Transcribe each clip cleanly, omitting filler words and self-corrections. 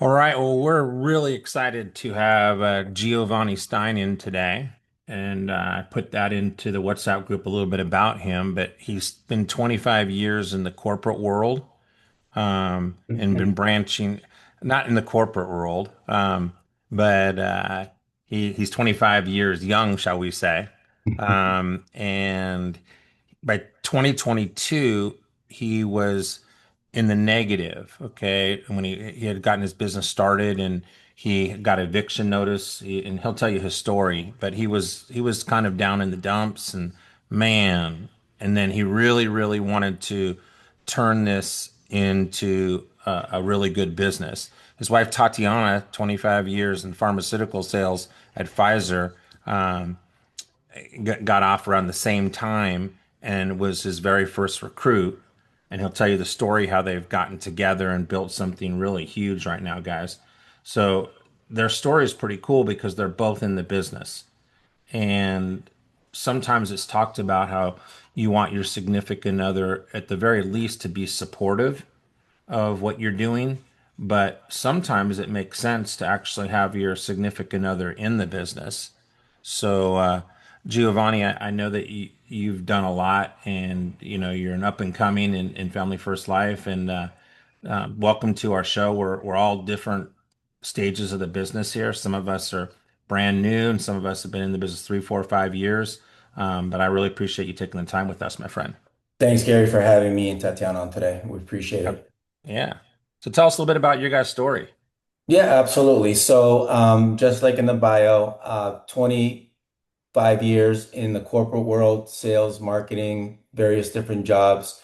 All right. Well, we're really excited to have Giovanni Stein in today. And I put that into the WhatsApp group a little bit about him, but he's been 25 years in the corporate world and been branching, not in the corporate world, but he's 25 years young, shall we say. And by 2022, he was in the negative. Okay. And when he had gotten his business started and he got eviction notice, and he'll tell you his story, but he was kind of down in the dumps and man, and then he really wanted to turn this into a really good business. His wife, Tatiana, 25 years in pharmaceutical sales at Pfizer, got off around the same time and was his very first recruit. And he'll tell you the story how they've gotten together and built something really huge right now, guys. So their story is pretty cool because they're both in the business. And sometimes it's talked about how you want your significant other, at the very least, to be supportive of what you're doing. But sometimes it makes sense to actually have your significant other in the business. So, Giovanni, I know that you've done a lot, and you're an up and coming in Family First Life, and welcome to our show. We're all different stages of the business here. Some of us are brand new, and some of us have been in the business 3, 4, 5 years. But I really appreciate you taking the time with us, my friend. Thanks, Gary, for having me and Tatiana on today. We appreciate Yep. it. Yeah. So tell us a little bit about your guys' story. Yeah, absolutely. So, just like in the bio, 25 years in the corporate world, sales, marketing, various different jobs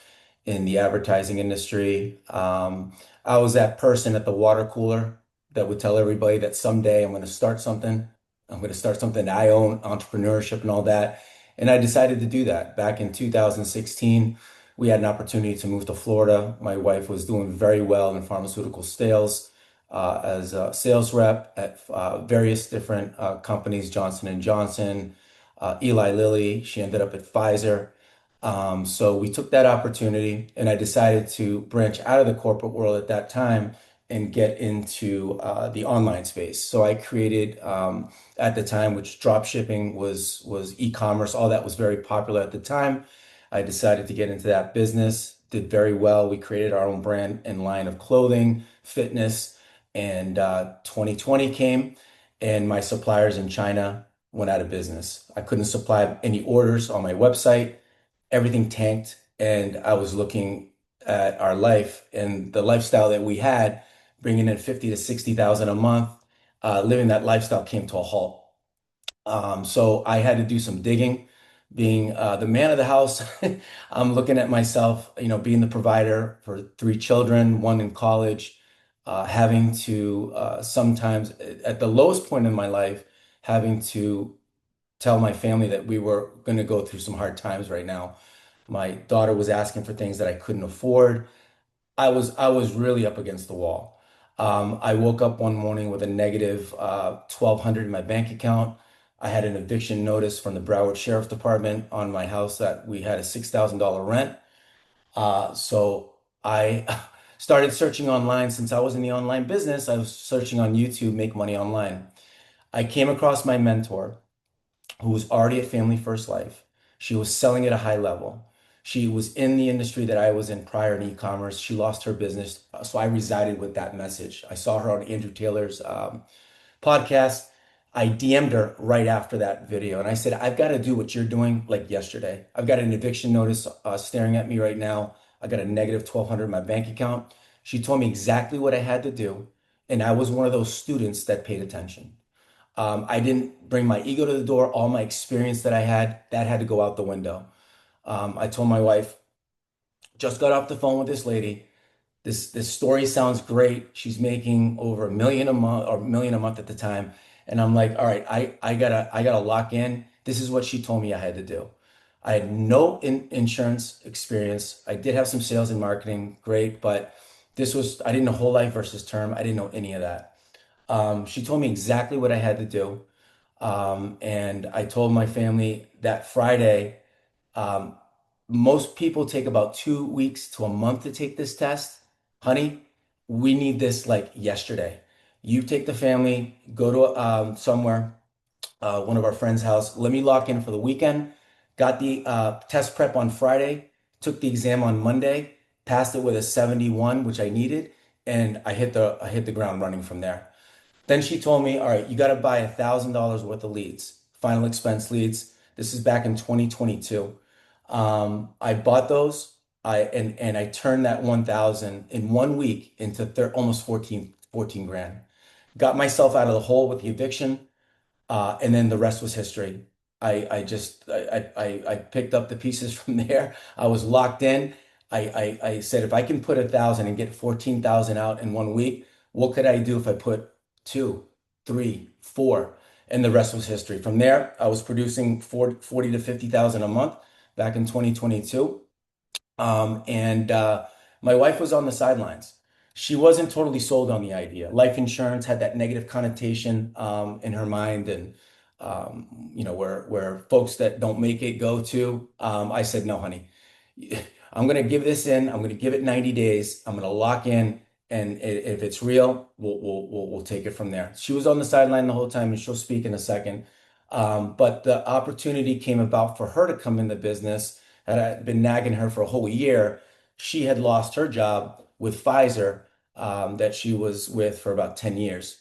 in the advertising industry. I was that person at the water cooler that would tell everybody that someday I'm going to start something. I'm going to start something that I own, entrepreneurship and all that. And I decided to do that. Back in 2016, we had an opportunity to move to Florida. My wife was doing very well in pharmaceutical sales as a sales rep at various different companies, Johnson and Johnson, Eli Lilly. She ended up at Pfizer. So we took that opportunity, and I decided to branch out of the corporate world at that time and get into the online space. So I created at the time, which drop shipping was e-commerce. All that was very popular at the time. I decided to get into that business. Did very well. We created our own brand and line of clothing, fitness, and 2020 came, and my suppliers in China went out of business. I couldn't supply any orders on my website. Everything tanked, and I was looking at our life and the lifestyle that we had, bringing in 50 to 60,000 a month. Living that lifestyle came to a halt. So I had to do some digging. Being the man of the house, I'm looking at myself, being the provider for three children, one in college, having to sometimes, at the lowest point in my life, having to tell my family that we were going to go through some hard times right now. My daughter was asking for things that I couldn't afford. I was really up against the wall. I woke up one morning with a negative 1,200 in my bank account. I had an eviction notice from the Broward Sheriff Department on my house that we had a $6,000 rent. So I started searching online. Since I was in the online business, I was searching on YouTube, make money online. I came across my mentor who was already at Family First Life. She was selling at a high level. She was in the industry that I was in prior in e-commerce. She lost her business. So I resided with that message. I saw her on Andrew Taylor's podcast. I DM'd her right after that video and I said, I've got to do what you're doing like yesterday. I've got an eviction notice staring at me right now. I got a negative 1,200 in my bank account. She told me exactly what I had to do. And I was one of those students that paid attention. I didn't bring my ego to the door. All my experience that I had, that had to go out the window. I told my wife, just got off the phone with this lady. This story sounds great. She's making over 1 million a month or 1 million a month at the time. And I'm like, all right, I gotta lock in. This is what she told me I had to do. I had no insurance experience. I did have some sales and marketing, great, but I didn't know whole life versus term. I didn't know any of that. She told me exactly what I had to do. And I told my family that Friday, um, most people take about 2 weeks to a month to take this test. Honey, we need this like yesterday. You take the family, go to somewhere, one of our friends' house. Let me lock in for the weekend. Got the test prep on Friday, took the exam on Monday, passed it with a 71, which I needed, and I hit the ground running from there. Then she told me, all right, you got to buy $1,000 worth of leads, final expense leads. This is back in 2022. I bought those. And I turned that 1,000 in 1 week into almost 14 grand. Got myself out of the hole with the eviction. And then the rest was history. I just I picked up the pieces from there. I was locked in. I said if I can put 1,000 and get 14,000 out in 1 week, what could I do if I put two, three, four? And the rest was history. From there, I was producing 40 to 50,000 a month back in 2022. And my wife was on the sidelines. She wasn't totally sold on the idea. Life insurance had that negative connotation in her mind, and where folks that don't make it go to. I said, no, honey, I'm gonna give this in. I'm gonna give it 90 days. I'm gonna lock in, and if it's real, we'll take it from there. She was on the sideline the whole time, and she'll speak in a second. But the opportunity came about for her to come in the business had been nagging her for a whole year. She had lost her job with Pfizer that she was with for about 10 years.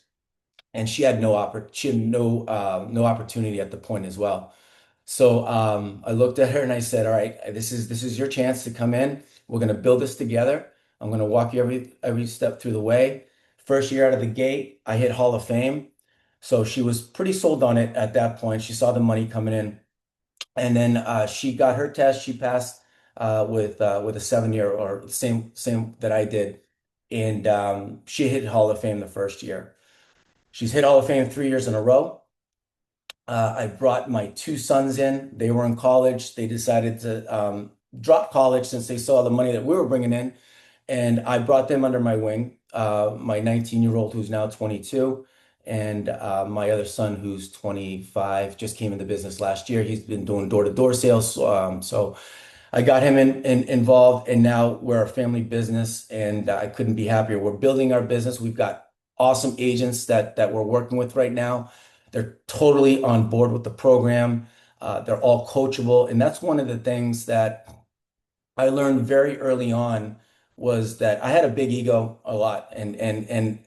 And she had no opportunity at the point as well. So I looked at her and I said, all right, this is your chance to come in. We're gonna build this together. I'm gonna walk you every step through the way. First year out of the gate, I hit Hall of Fame. So she was pretty sold on it at that point. She saw the money coming in. And then she got her test. She passed with a 7 year or same that I did, and she hit Hall of Fame the first year. She's hit Hall of Fame 3 years in a row. I brought my two sons in. They were in college. They decided to drop college since they saw the money that we were bringing in, and I brought them under my wing. My 19-year-old, who's now 22, and my other son, who's 25, just came into business last year. He's been doing door-to-door sales. So I got him involved, and now we're a family business, and I couldn't be happier. We're building our business. We've got awesome agents that we're working with right now. They're totally on board with the program. They're all coachable, and that's one of the things that I learned very early on was that I had a big ego a lot, and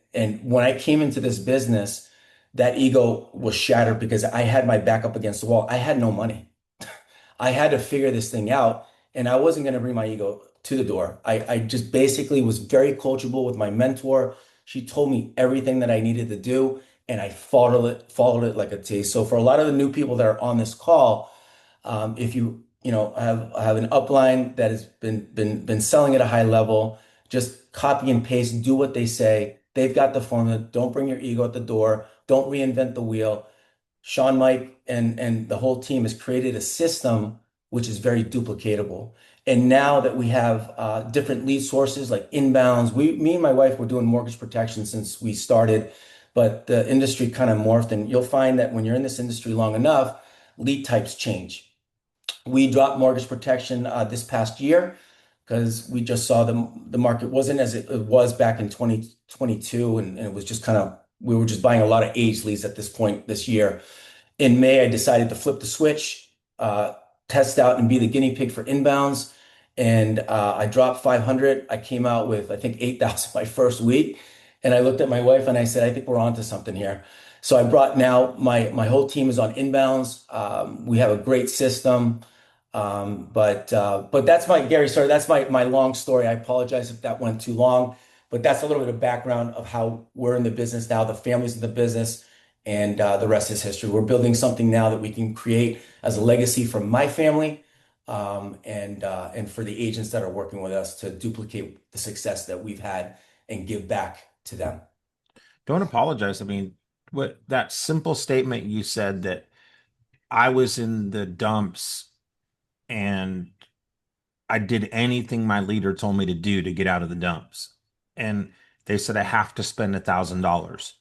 when I came into this business, that ego was shattered because I had my back up against the wall. I had no money. I had to figure this thing out, and I wasn't going to bring my ego to the door. I just basically was very coachable with my mentor. She told me everything that I needed to do, and I followed it like a T. So for a lot of the new people that are on this call, if you have an upline that has been selling at a high level, just copy and paste, do what they say. They've got the formula. Don't bring your ego at the door. Don't reinvent the wheel. Sean, Mike, and the whole team has created a system which is very duplicatable. And now that we have different lead sources like inbounds, me and my wife were doing mortgage protection since we started, but the industry kind of morphed. And you'll find that when you're in this industry long enough, lead types change. We dropped mortgage protection this past year because we just saw the market wasn't as it was back in 2022, and it was just kind of we were just buying a lot of age leads at this point this year. In May, I decided to flip the switch, test out and be the guinea pig for inbounds. And I dropped 500. I came out with, I think, 8,000 my first week. And I looked at my wife and I said, I think we're onto something here. So I brought now my whole team is on inbounds. We have a great system. But that's my Gary, sorry, that's my long story. I apologize if that went too long, but that's a little bit of background of how we're in the business now, the family's in the business, and the rest is history. We're building something now that we can create as a legacy for my family, and for the agents that are working with us to duplicate the success that we've had and give back to them. Don't apologize. I mean, what that simple statement you said that I was in the dumps and I did anything my leader told me to do to get out of the dumps. And they said I have to spend $1,000,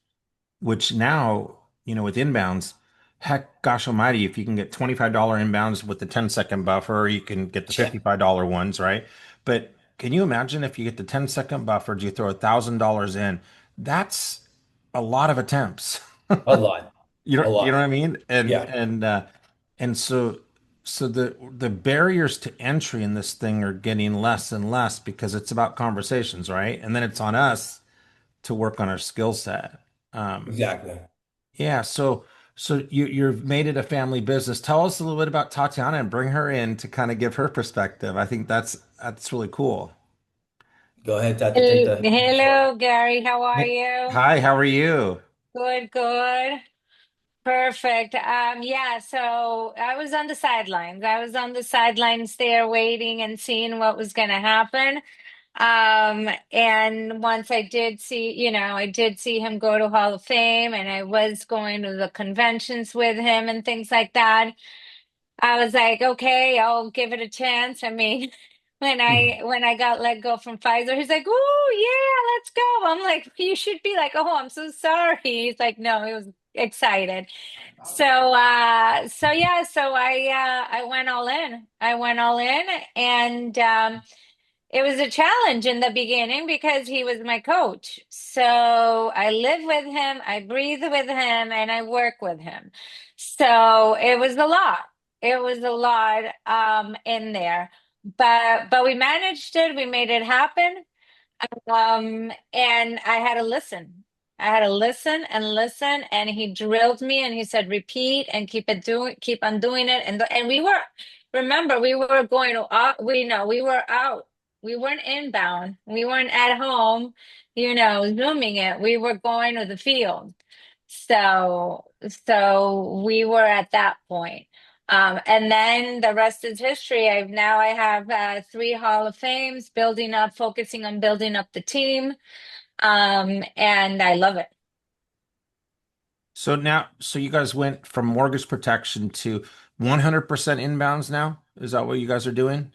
which now, with inbounds, heck, gosh almighty, if you can get $25 inbounds with the 10-second buffer, you can get the $55 ones, right? But can you imagine if you get the 10-second buffer, do you throw $1,000 in? That's a lot of attempts. A lot, a You know what lot. I mean? Yeah, And so the barriers to entry in this thing are getting less and less because it's about conversations, right? And then it's on us to work on our skill set. Um, exactly. yeah, so you've made it a family business. Tell us a little bit about Tatiana and bring her in to kind of give her perspective. I think that's really cool. Go ahead, Tati, take the floor. Hello, Gary. How are Hey, you? hi, how are you? Good, good. Perfect. Yeah, so I was on the sidelines. I was on the sidelines there waiting and seeing what was going to happen. And once I did see, I did see him go to Hall of Fame and I was going to the conventions with him and things like that. I was like, okay, I'll give it a chance. I mean, when I got let go from Pfizer, he's like, oh yeah, let's go. I'm like, you should be like, oh, I'm so sorry. He's like, no, he was excited. So yeah, so I went all in. I went all in, and it was a challenge in the beginning because he was my coach. So I live with him, I breathe with him, and I work with him. So it was a lot. It was a lot in there. But we managed it. We made it happen. And I had to listen. I had to listen and listen, and he drilled me, and he said, "Repeat and keep on doing it." And we were, remember, we were going to out. We know we were out. We weren't inbound. We weren't at home, zooming it. We were going to the field. So we were at that point. And then the rest is history. I have three Hall of Fames, focusing on building up the team, and I love it. So you guys went from mortgage protection to 100% inbounds now? Is that what you guys are doing?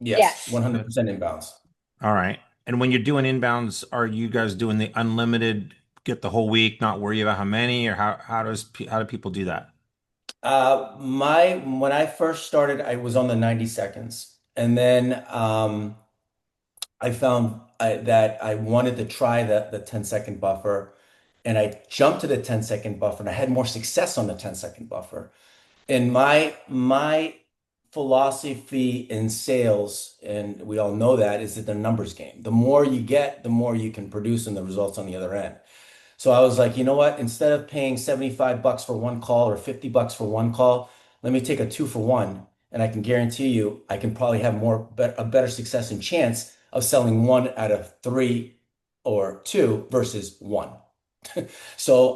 Yes, Yes. 100% inbounds. All right. And when you're doing inbounds, are you guys doing the unlimited, get the whole week, not worry about how many, or how do people do that? When I first started, I was on the 90 seconds. And then I found that I wanted to try the 10-second buffer. And I jumped to the 10-second buffer and I had more success on the 10-second buffer. And my philosophy in sales, and we all know that, is that the numbers game. The more you get, the more you can produce and the results on the other end. So I was like, you know what? Instead of paying 75 bucks for one call or 50 bucks for one call, let me take a 2 for 1. And I can guarantee you, I can probably have a better success and chance of selling one out of three or two versus one. So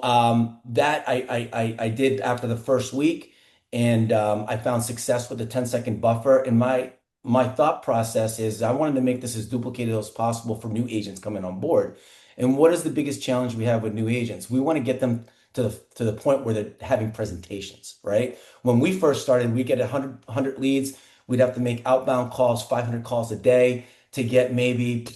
that I did after the first week, and I found success with the 10-second buffer. And my thought process is I wanted to make this as duplicated as possible for new agents coming on board. And what is the biggest challenge we have with new agents? We want to get them to the point where they're having presentations, right? When we first started, we get 100 leads. We'd have to make outbound calls, 500 calls a day to get maybe,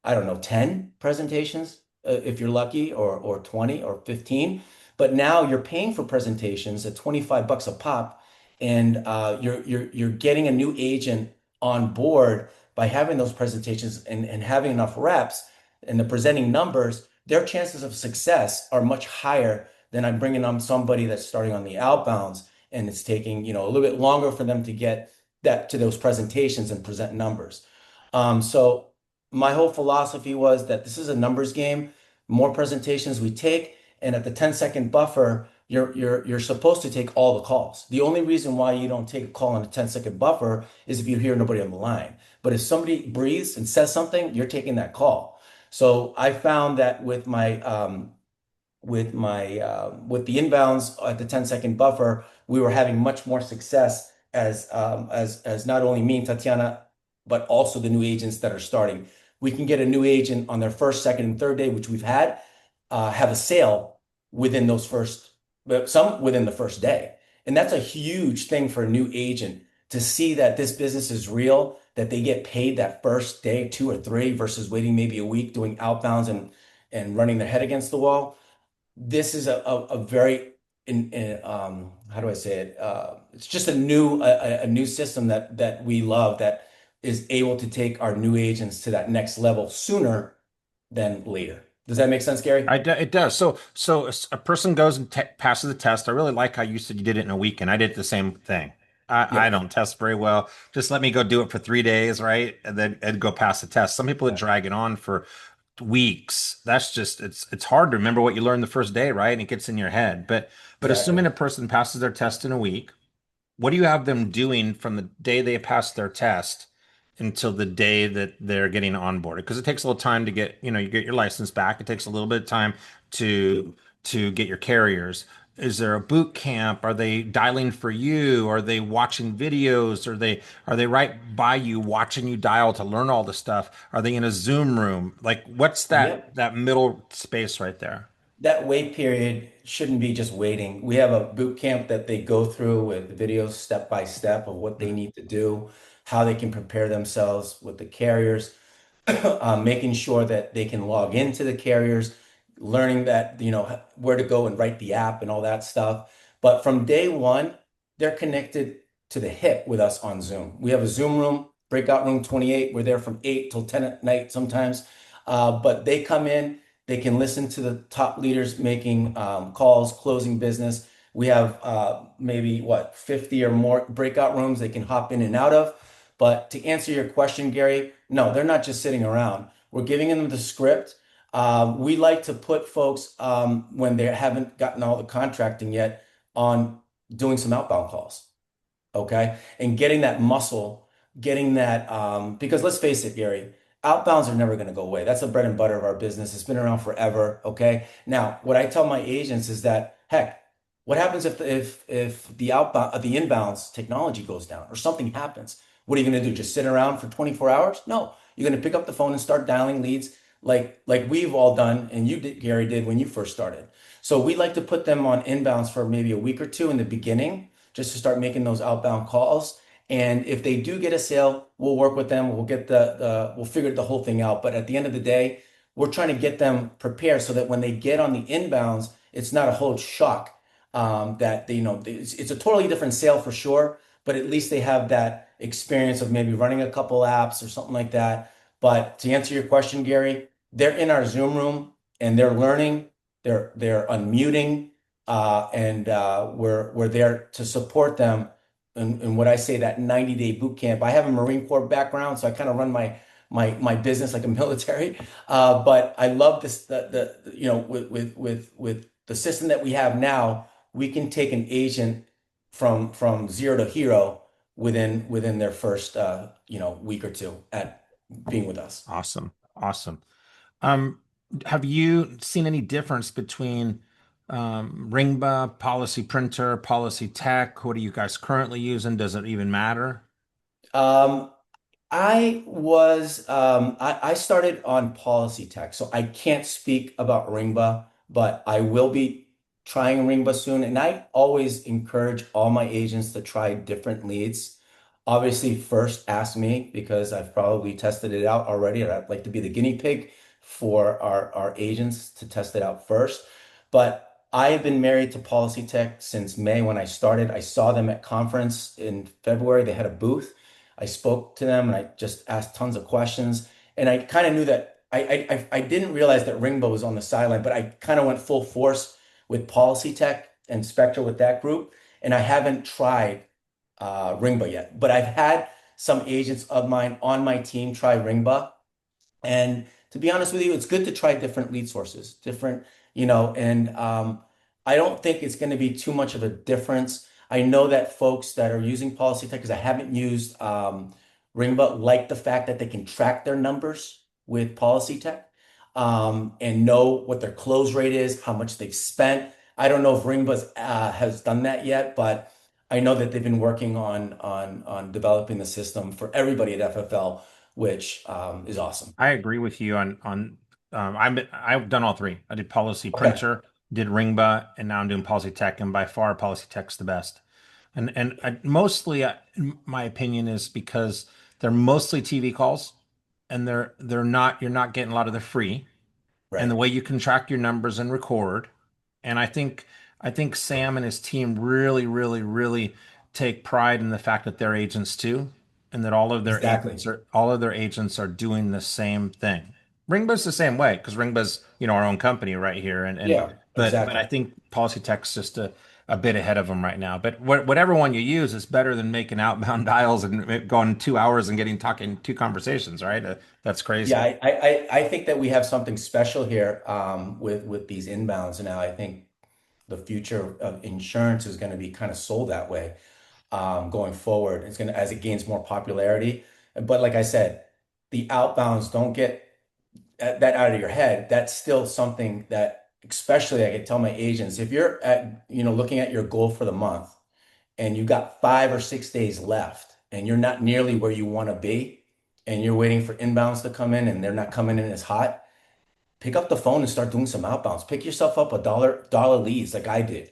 I don't know, 10 presentations if you're lucky, or 20 or 15. But now you're paying for presentations at 25 bucks a pop, and you're getting a new agent on board by having those presentations and having enough reps and the presenting numbers. Their chances of success are much higher than I'm bringing on somebody that's starting on the outbounds, and it's taking, a little bit longer for them to get that to those presentations and present numbers. So my whole philosophy was that this is a numbers game. More presentations we take, and at the 10-second buffer, you're supposed to take all the calls. The only reason why you don't take a call on a 10-second buffer is if you hear nobody on the line. But if somebody breathes and says something, you're taking that call. So I found that with the inbounds at the 10-second buffer, we were having much more success as not only me and Tatiana, but also the new agents that are starting. We can get a new agent on their first, second, and third day, which we've had, have a sale within those first, but some within the first day. And that's a huge thing for a new agent to see that this business is real, that they get paid that first day, two or three, versus waiting maybe a week doing outbounds and running their head against the wall. This is a very how do I say it? It's just a new system that we love, that is able to take our new agents to that next level sooner than later. Does that make sense, Gary? It does. So a person goes and passes the test. I really like how you said you did it in a weekend. I did the same thing. I Yep, don't test very well. Just let me go do it for 3 days, right? And then and go pass the test. Some people that right. drag it on for weeks. That's just it's hard to remember what you learned the first day, right? And it gets in your head. But assuming Exactly. a person passes their test in a week, what do you have them doing from the day they pass their test until the day that they're getting onboarded? Because it takes a little time to get, you get your license back. It takes a little bit of time to get your carriers. Is there a boot camp? Are they dialing for you? Are they watching videos? Are they right by you watching you dial to learn all the stuff? Are they in a Zoom room? Like what's that Yep. that middle space right there? That wait period shouldn't be just waiting. We have a boot camp that they go through with videos step by step of what they need to do, how they can prepare themselves with the carriers, making sure that they can log into the carriers, learning that, where to go and write the app and all that stuff. But from day one, they're connected to the hip with us on Zoom. We have a Zoom room, breakout room 28. We're there from 8 till 10 at night sometimes. But they come in, they can listen to the top leaders making calls, closing business. We have maybe what, 50 or more breakout rooms they can hop in and out of. But to answer your question, Gary, no, they're not just sitting around. We're giving them the script. We like to put folks when they haven't gotten all the contracting yet on doing some outbound calls, okay? And getting that muscle, getting that, because let's face it, Gary, outbounds are never going to go away. That's the bread and butter of our business. It's been around forever, okay? Now, what I tell my agents is that, heck, what happens if the inbounds technology goes down or something happens? What are you going to do? Just sit around for 24 hours? No, you're going to pick up the phone and start dialing leads like we've all done and you did, Gary did when you first started. So we like to put them on inbounds for maybe a week or two in the beginning just to start making those outbound calls. And if they do get a sale, we'll work with them. We'll get we'll figure the whole thing out. But at the end of the day, we're trying to get them prepared so that when they get on the inbounds, it's not a whole shock. That they, it's a totally different sale for sure, but at least they have that experience of maybe running a couple apps or something like that. But to answer your question, Gary, they're in our Zoom room and they're learning. They're unmuting and we're there to support them in what I say that 90-day boot camp. I have a Marine Corps background, so I kind of run my business like a military. But I love this with the system that we have now, we can take an agent from zero to hero within their first week or two at being with us. Awesome. Awesome. Um, have you seen any difference between Ringba, Policy Printer, Policy Tech? What are you guys currently using? Does it even matter? Um, I started on policy tech, so I can't speak about Ringba, but I will be trying Ringba soon. And I always encourage all my agents to try different leads. Obviously, first ask me because I've probably tested it out already, and I'd like to be the guinea pig for our agents to test it out first. But I have been married to Policy Tech since May when I started. I saw them at conference in February. They had a booth. I spoke to them and I just asked tons of questions. And I kind of knew that I didn't realize that Ringbo was on the sideline, but I kind of went full force with Policy Tech and Spectre with that group. And I haven't tried Ringba yet, but I've had some agents of mine on my team try Ringba. And to be honest with you, it's good to try different lead sources, different, and I don't think it's going to be too much of a difference. I know that folks that are using Policy Tech, because I haven't used Ringba, like the fact that they can track their numbers with Policy Tech and know what their close rate is, how much they've spent. I don't know if Ringba has done that yet, but I know that they've been working on developing the system for everybody at FFL, which is awesome. I agree with you on I've done all three. I did Policy Okay, Printer, did Ringba, and now I'm doing Policy Tech, and by far Policy Tech's the best. And mostly, my opinion is because they're mostly TV calls, and they're not you're not getting a lot of the free, and the right. way you can track your numbers and record. And I think Sam and his team really, really, really take pride in the fact that they're agents too. and that Exactly. all of their agents are doing the same thing. Ringbuz's the same way because Ringbuz's, our own company right here, and Yeah, but I exactly. think Policy Tech's just a bit ahead of them right now. But whatever one you use is better than making outbound dials and going 2 hours and getting talking two conversations, right? That's Yeah, crazy. I think that we have something special here with these inbounds now. I think the future of insurance is going to be kind of sold that way going forward. It's going to as it gains more popularity. But like I said, the outbounds don't get that out of your head. That's still something that, especially I can tell my agents, if you're at, looking at your goal for the month and you got 5 or 6 days left and you're not nearly where you want to be and you're waiting for inbounds to come in and they're not coming in as hot, pick up the phone and start doing some outbounds. Pick yourself up a dollar leads like I did.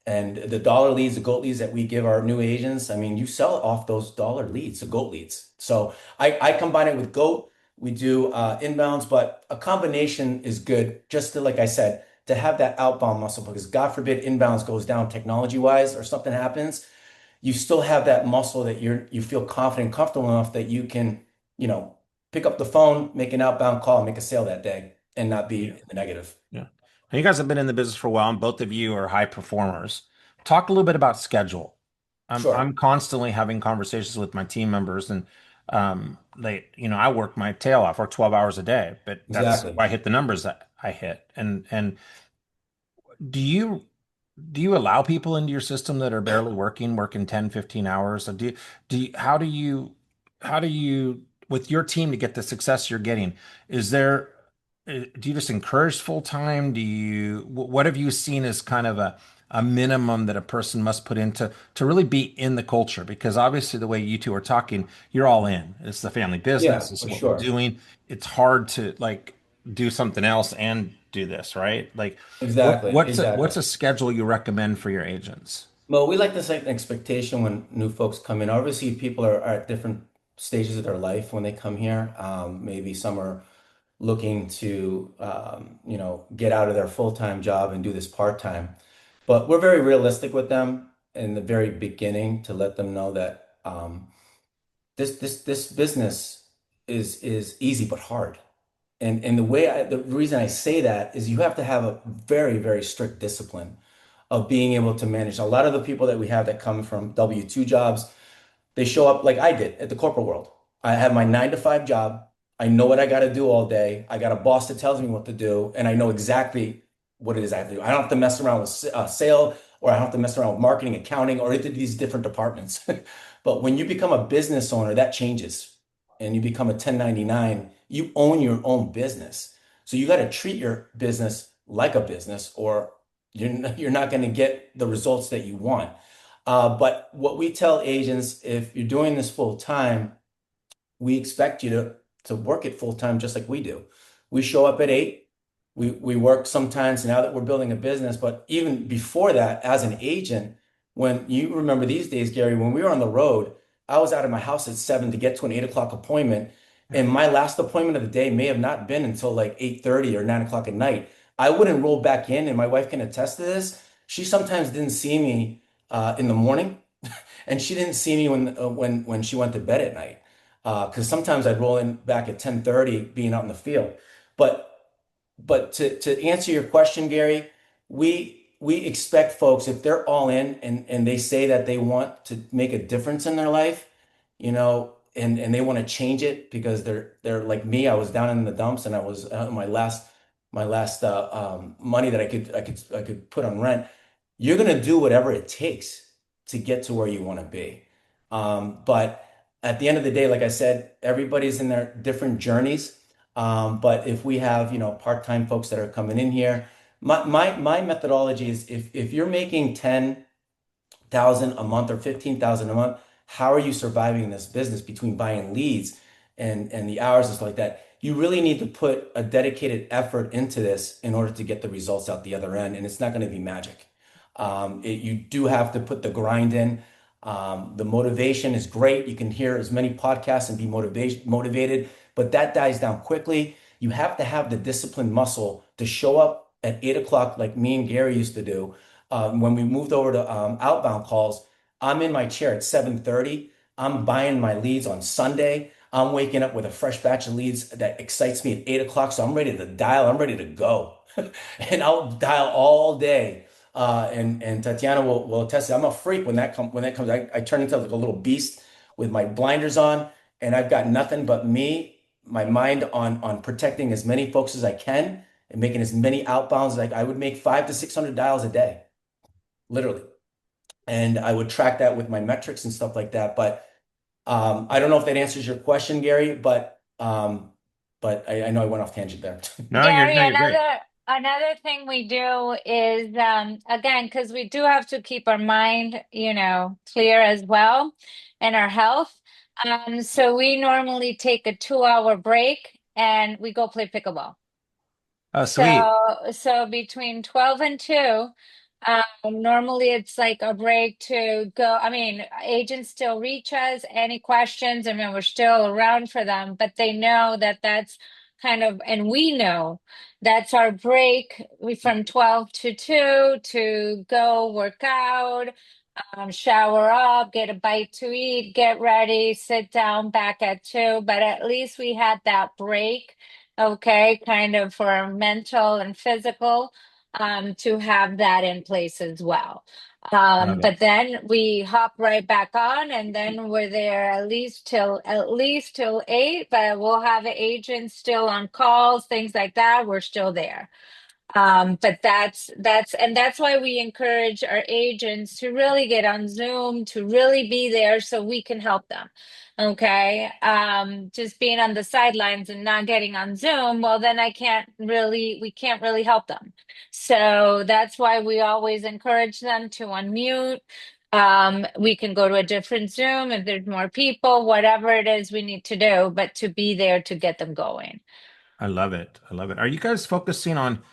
And the dollar leads, the goat leads that we give our new agents, I mean, you sell off those dollar leads, the goat leads. So I combine it with goat. We do inbounds, but a combination is good. Just to, like I said, to have that outbound muscle, because God forbid inbounds goes down technology wise or something happens, you still have that muscle that you feel confident, comfortable enough that you can, you know, pick up the phone, make an outbound call, and make a sale that day and not be Yeah. in the negative. Yeah. And you guys have been in the business for a while, and both of you are high performers. Talk a little bit about schedule. I'm Sure. constantly having conversations with my team members, and I work my tail off, work 12 hours a day, but that's Exactly. why I hit the numbers that I hit. And do you do you allow people into your system that are barely working 10, 15 hours? Or how do you, with your team to get the success you're getting, is there, do you just encourage full time? What have you seen as kind of a minimum that a person must put into to really be in the culture? Because obviously the way you two are talking, you're all in. It's the family business. Yeah, This is for what we're sure. doing. It's hard to like do something else and do this, right? Like Exactly. what's Exactly. a schedule you recommend for your agents? Well, we like to set an expectation when new folks come in. Obviously, people are at different stages of their life when they come here. Maybe some are looking to, get out of their full-time job and do this part-time. But we're very realistic with them in the very beginning to let them know that this business is easy but hard. And the reason I say that is you have to have a very, very strict discipline of being able to manage. A lot of the people that we have that come from W-2 jobs, they show up like I did at the corporate world. I have my 9 to 5 job. I know what I got to do all day. I got a boss that tells me what to do, and I know exactly what it is I have to do. I don't have to mess around with sale, or I don't have to mess around with marketing, accounting, or into these different departments. But when you become a business owner, that changes, and you become a 1099. You own your own business, so you got to treat your business like a business, or you're not going to get the results that you want. But what we tell agents, if you're doing this full time, we expect you to work it full time just like we do. We show up at 8. We work sometimes now that we're building a business, but even before that, as an agent, when you remember these days, Gary, when we were on the road, I was out of my house at 7 to get to an 8 o'clock appointment. Yeah. And my last appointment of the day may have not been until like 8:30 or 9 o'clock at night. I wouldn't roll back in, and my wife can attest to this. She sometimes didn't see me in the morning, and she didn't see me when she went to bed at night. Because sometimes I'd roll in back at 10:30 being out in the field. But to answer your question, Gary, we expect folks, if they're all in and they say that they want to make a difference in their life, and they want to change it because they're like me. I was down in the dumps and I was my last money that I could put on rent. You're gonna do whatever it takes to get to where you want to be. But at the end of the day, like I said, everybody's in their different journeys. But if we have, part-time folks that are coming in here, my methodology is if you're making 10,000 a month or 15,000 a month, how are you surviving in this business between buying leads and the hours and stuff like that? You really need to put a dedicated effort into this in order to get the results out the other end, and it's not going to be magic. You do have to put the grind in. The motivation is great. You can hear as many podcasts and be motivated, but that dies down quickly. You have to have the disciplined muscle to show up at 8 o'clock, like me and Gary used to do. When we moved over to outbound calls, I'm in my chair at 7:30. I'm buying my leads on Sunday. I'm waking up with a fresh batch of leads that excites me at 8 o'clock. So I'm ready to dial. I'm ready to go. And I'll dial all day. And Tatiana will attest it. I'm a freak when that comes. I turn into like a little beast with my blinders on, and I've got nothing but me, my mind on protecting as many folks as I can and making as many outbounds. Like I would make 500 to 600 dials a day, literally. And I would track that with my metrics and stuff like that. But I don't know if that answers your question, Gary, but I know I went off tangent there. No, you're Gary, no, you're great. another thing we do is again, because we do have to keep our mind, clear as well, and our health. So we normally take a 2 hour break and we go play pickleball. Oh, sweet. So between 12 and 2, normally it's like a break to go. I mean, agents still reach us, any questions. I mean, we're still around for them, but they know that that's kind of, and we know that's our break from 12 to 2 to go work out, shower up, get a bite to eat, get ready, sit down back at 2. But at least we had that break, okay, kind of for our mental and physical, to have that in place as well. Love it. But then we hop right back on, and then we're there at least till 8. But we'll have agents still on calls, things like that. We're still there. But that's why we encourage our agents to really get on Zoom, to really be there so we can help them. Okay. Just being on the sidelines and not getting on Zoom, well, then we can't really help them. So that's why we always encourage them to unmute. We can go to a different Zoom if there's more people, whatever it is we need to do, but to be there to get them going. I love it. I love it. Are you guys focusing on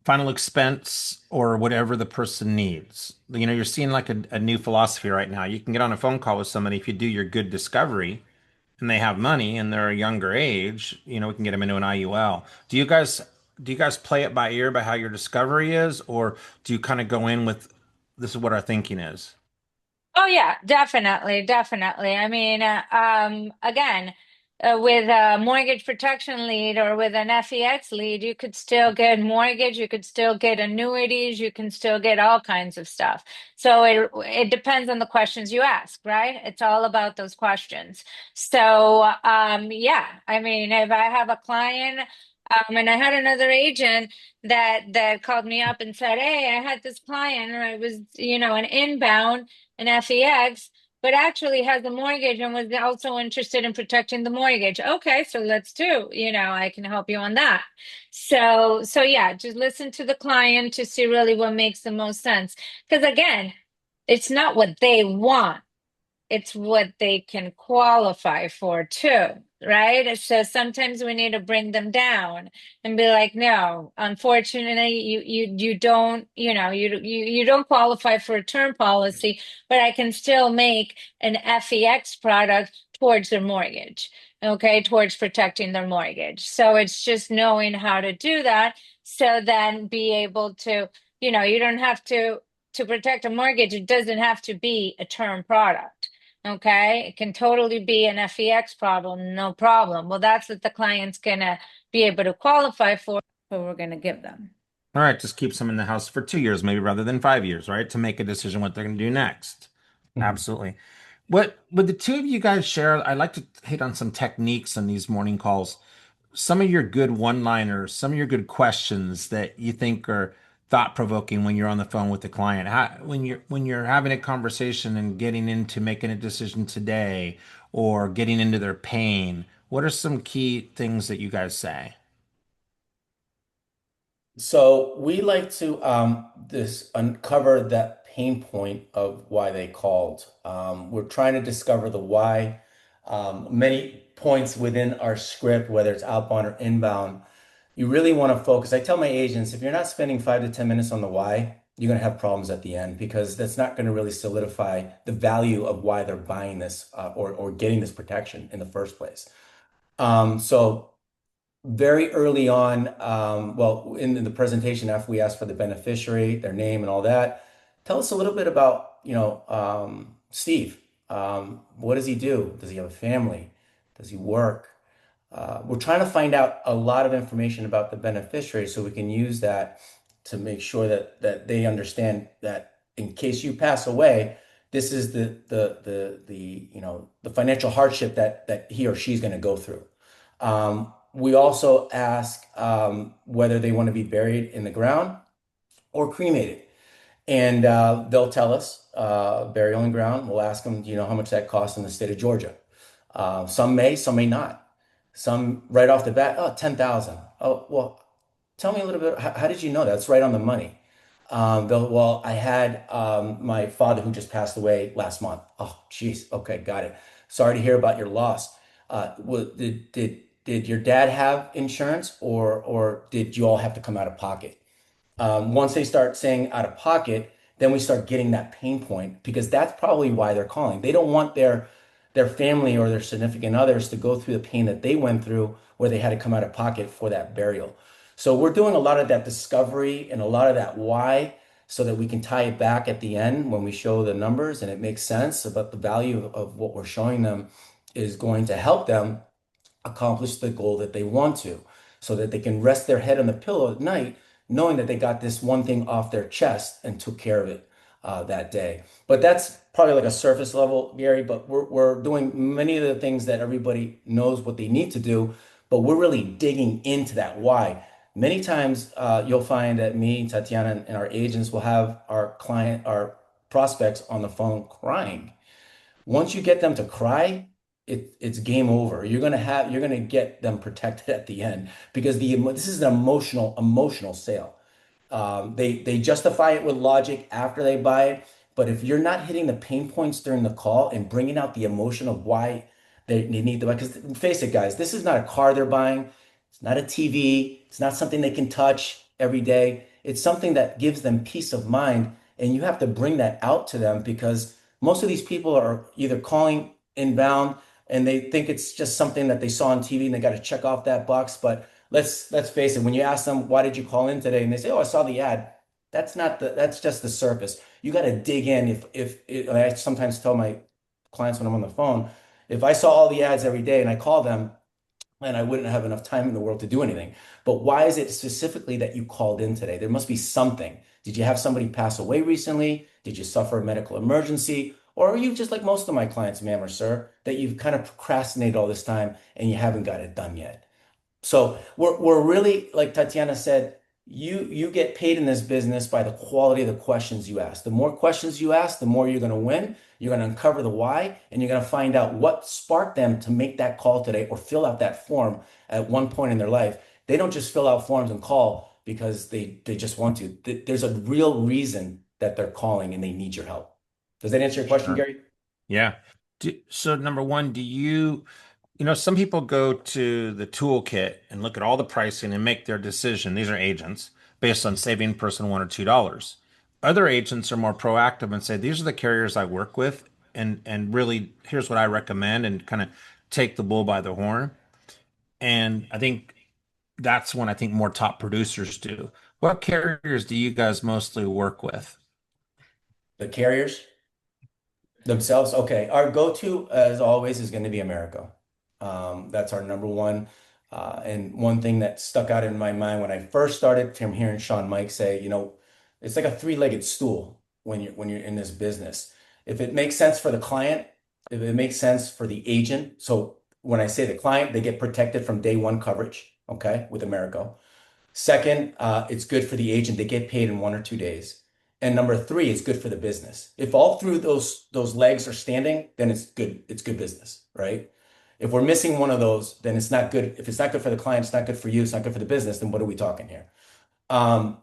final expense or whatever the person needs? You're seeing like a new philosophy right now. You can get on a phone call with somebody if you do your good discovery and they have money and they're a younger age, we can get them into an IUL. Do you guys play it by ear by how your discovery is, or do you kind of go in with this is what our thinking is? Oh yeah, definitely, definitely. I mean, again, with a mortgage protection lead or with an FEX lead, you could still get mortgage, you could still get annuities, you can still get all kinds of stuff. So it depends on the questions you ask, right? It's all about those questions. So yeah, I mean, if I have a client, and I had another agent that called me up and said, "Hey, I had this client, and I was, an inbound." An FEX, but actually has a mortgage and was also interested in protecting the mortgage. Okay, so let's do, I can help you on that. So yeah, just listen to the client to see really what makes the most sense. Because again, it's not what they want, it's what they can qualify for too, right? So sometimes we need to bring them down and be like, no, unfortunately, you don't, you don't qualify for a term policy, but I can still make an FEX product towards their mortgage, okay, towards protecting their mortgage. So it's just knowing how to do that. So then be able to, you don't have to protect a mortgage. It doesn't have to be a term product. Okay, it can totally be an FEX problem, no problem. Well, that's what the client's gonna be able to qualify for, so we're gonna give them. All right, just keeps them in the house for 2 years, maybe rather than 5 years, right? To make a decision what they're going to do next. Absolutely. What would the two of you guys share? I'd like to hit on some techniques on these morning calls. Some of your good one-liners, some of your good questions that you think are thought-provoking when you're on the phone with the client. When you're having a conversation and getting into making a decision today or getting into their pain, what are some key things that you guys say? So we like to this uncover that pain point of why they called. We're trying to discover the why. Many points within our script, whether it's outbound or inbound, you really want to focus. I tell my agents, if you're not spending 5 to 10 minutes on the why, you're going to have problems at the end because that's not going to really solidify the value of why they're buying this or getting this protection in the first place. So very early on, well, in the presentation, after we asked for the beneficiary, their name and all that, tell us a little bit about, Steve. What does he do? Does he have a family? Does he work? We're trying to find out a lot of information about the beneficiary so we can use that to make sure that they understand that in case you pass away, this is the financial hardship that he or she's going to go through. We also ask whether they want to be buried in the ground or cremated. And they'll tell us burial and ground. We'll ask them, do you know how much that costs in the state of Georgia? Some may, some may not. Some right off the bat, oh, 10,000. Oh, well, tell me a little bit. How did you know that? That's right on the money. Well, I had my father who just passed away last month. Oh, geez. Okay, got it. Sorry to hear about your loss. Did your dad have insurance or did you all have to come out of pocket? Once they start saying out of pocket, then we start getting that pain point because that's probably why they're calling. They don't want their family or their significant others to go through the pain that they went through where they had to come out of pocket for that burial. So we're doing a lot of that discovery and a lot of that why so that we can tie it back at the end when we show the numbers and it makes sense about the value of what we're showing them is going to help them accomplish the goal that they want to, so that they can rest their head on the pillow at night, knowing that they got this one thing off their chest and took care of it that day. But that's probably like a surface level, Gary. But we're doing many of the things that everybody knows what they need to do, but we're really digging into that why. Many times you'll find that me, Tatiana, and our agents will have our prospects on the phone crying. Once you get them to cry, it's game over. You're gonna get them protected at the end because this is an emotional sale. They justify it with logic after they buy it, but if you're not hitting the pain points during the call and bringing out the emotion of why they need to buy, because face it, guys, this is not a car they're buying. It's not a TV. It's not something they can touch every day. It's something that gives them peace of mind, and you have to bring that out to them because most of these people are either calling inbound and they think it's just something that they saw on TV and they got to check off that box. But let's face it, when you ask them, why did you call in today? And they say, oh, I saw the ad. That's just the surface. You got to dig in. If I sometimes tell my clients when I'm on the phone, if I saw all the ads every day and I call them, and I wouldn't have enough time in the world to do anything. But why is it specifically that you called in today? There must be something. Did you have somebody pass away recently? Did you suffer a medical emergency? Or are you just like most of my clients, ma'am or sir, that you've kind of procrastinated all this time and you haven't got it done yet? So we're really, like Tatiana said, you get paid in this business by the quality of the questions you ask. The more questions you ask, the more you're going to win. You're going to uncover the why, and you're going to find out what sparked them to make that call today or fill out that form at one point in their life. They don't just fill out forms and call because they just want to. There's a real reason that they're calling and they need your help. Does that answer your question, Sure. Gary? Yeah. So number one, some people go to the toolkit and look at all the pricing and make their decision. These are agents based on saving person $1 or $2. Other agents are more proactive and say, these are the carriers I work with, and really here's what I recommend and kind of take the bull by the horn. And I think that's when I think more top producers do. What carriers do you guys mostly work with? The carriers? Themselves, okay. Our go-to, as always, is going to be America. That's our number one. And one thing that stuck out in my mind when I first started from hearing Sean Mike say, it's like a three-legged stool when you're in this business. If it makes sense for the client, if it makes sense for the agent. So when I say the client, they get protected from day one coverage, okay, with America. Second, it's good for the agent. They get paid in 1 or 2 days. And number three, it's good for the business. If all through those legs are standing, then it's good. It's good business, right? If we're missing one of those, then it's not good. If it's not good for the client, it's not good for you, it's not good for the business, then what are we talking here? Um,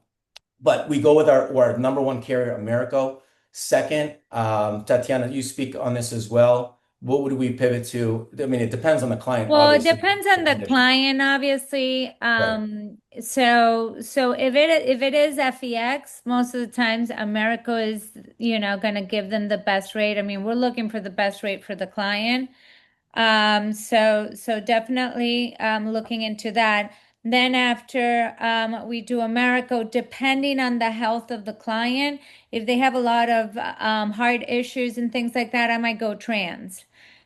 but we go with our number one carrier, Americo. Second, Tatiana, you speak on this as well. What would we pivot to? I mean, it depends on the client, Well, it obviously, depends the on the condition. client, obviously. Right. So if it is FEX, most of the times America is, gonna give them the best rate. I mean, we're looking for the best rate for the client. So definitely looking into that. Then after we do America, depending on the health of the client, if they have a lot of heart issues and things like that, I might go trans.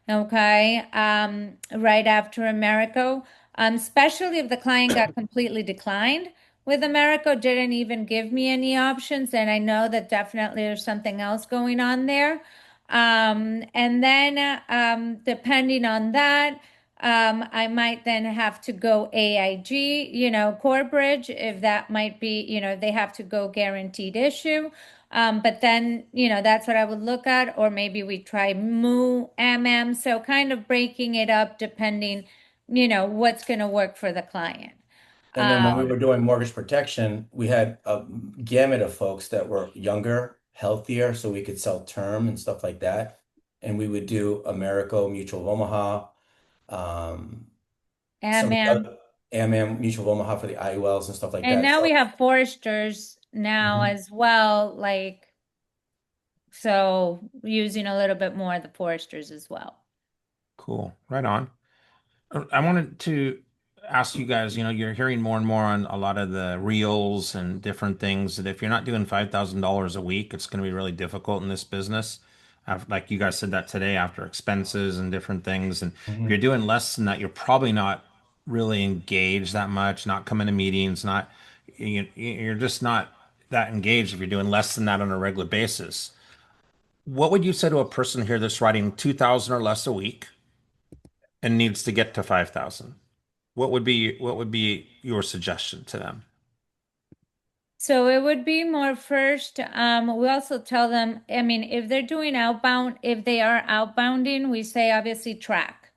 Okay. Right after America, especially if the client got completely declined with America, didn't even give me any options, and I know that definitely there's something else going on there. And then depending on that, I might then have to go AIG, core bridge, if that might be, they have to go guaranteed issue. But then, that's what I would look at, or maybe we try Moo, MM. So kind of breaking it up depending, what's going to work for the client. And then when we Um, were doing mortgage protection, we had a gamut of folks that were younger, healthier, so we could sell term and stuff like that. And we would do Americo Mutual of Omaha, um, some of the MM. other AMM Mutual of Omaha for the IULs and stuff like And that. now we So have foresters now Mhm. as well, like, so using a little bit more of the foresters as well. Cool. Right on. I wanted to ask you guys, you're hearing more and more on a lot of the reels and different things that if you're not doing $5,000 a week, it's going to be really difficult in this business. Like you guys said that today after expenses and different things. And if you're Mhm. doing less than that, you're probably not really engaged that much, not coming to meetings, not, you're just not that engaged if you're doing less than that on a regular basis. What would you say to a person here that's writing 2,000 or less a week and needs to get to 5,000? What would be your suggestion to them? So it would be more first, we also tell them, I mean, if they're doing outbound, if they are outbounding, we say obviously track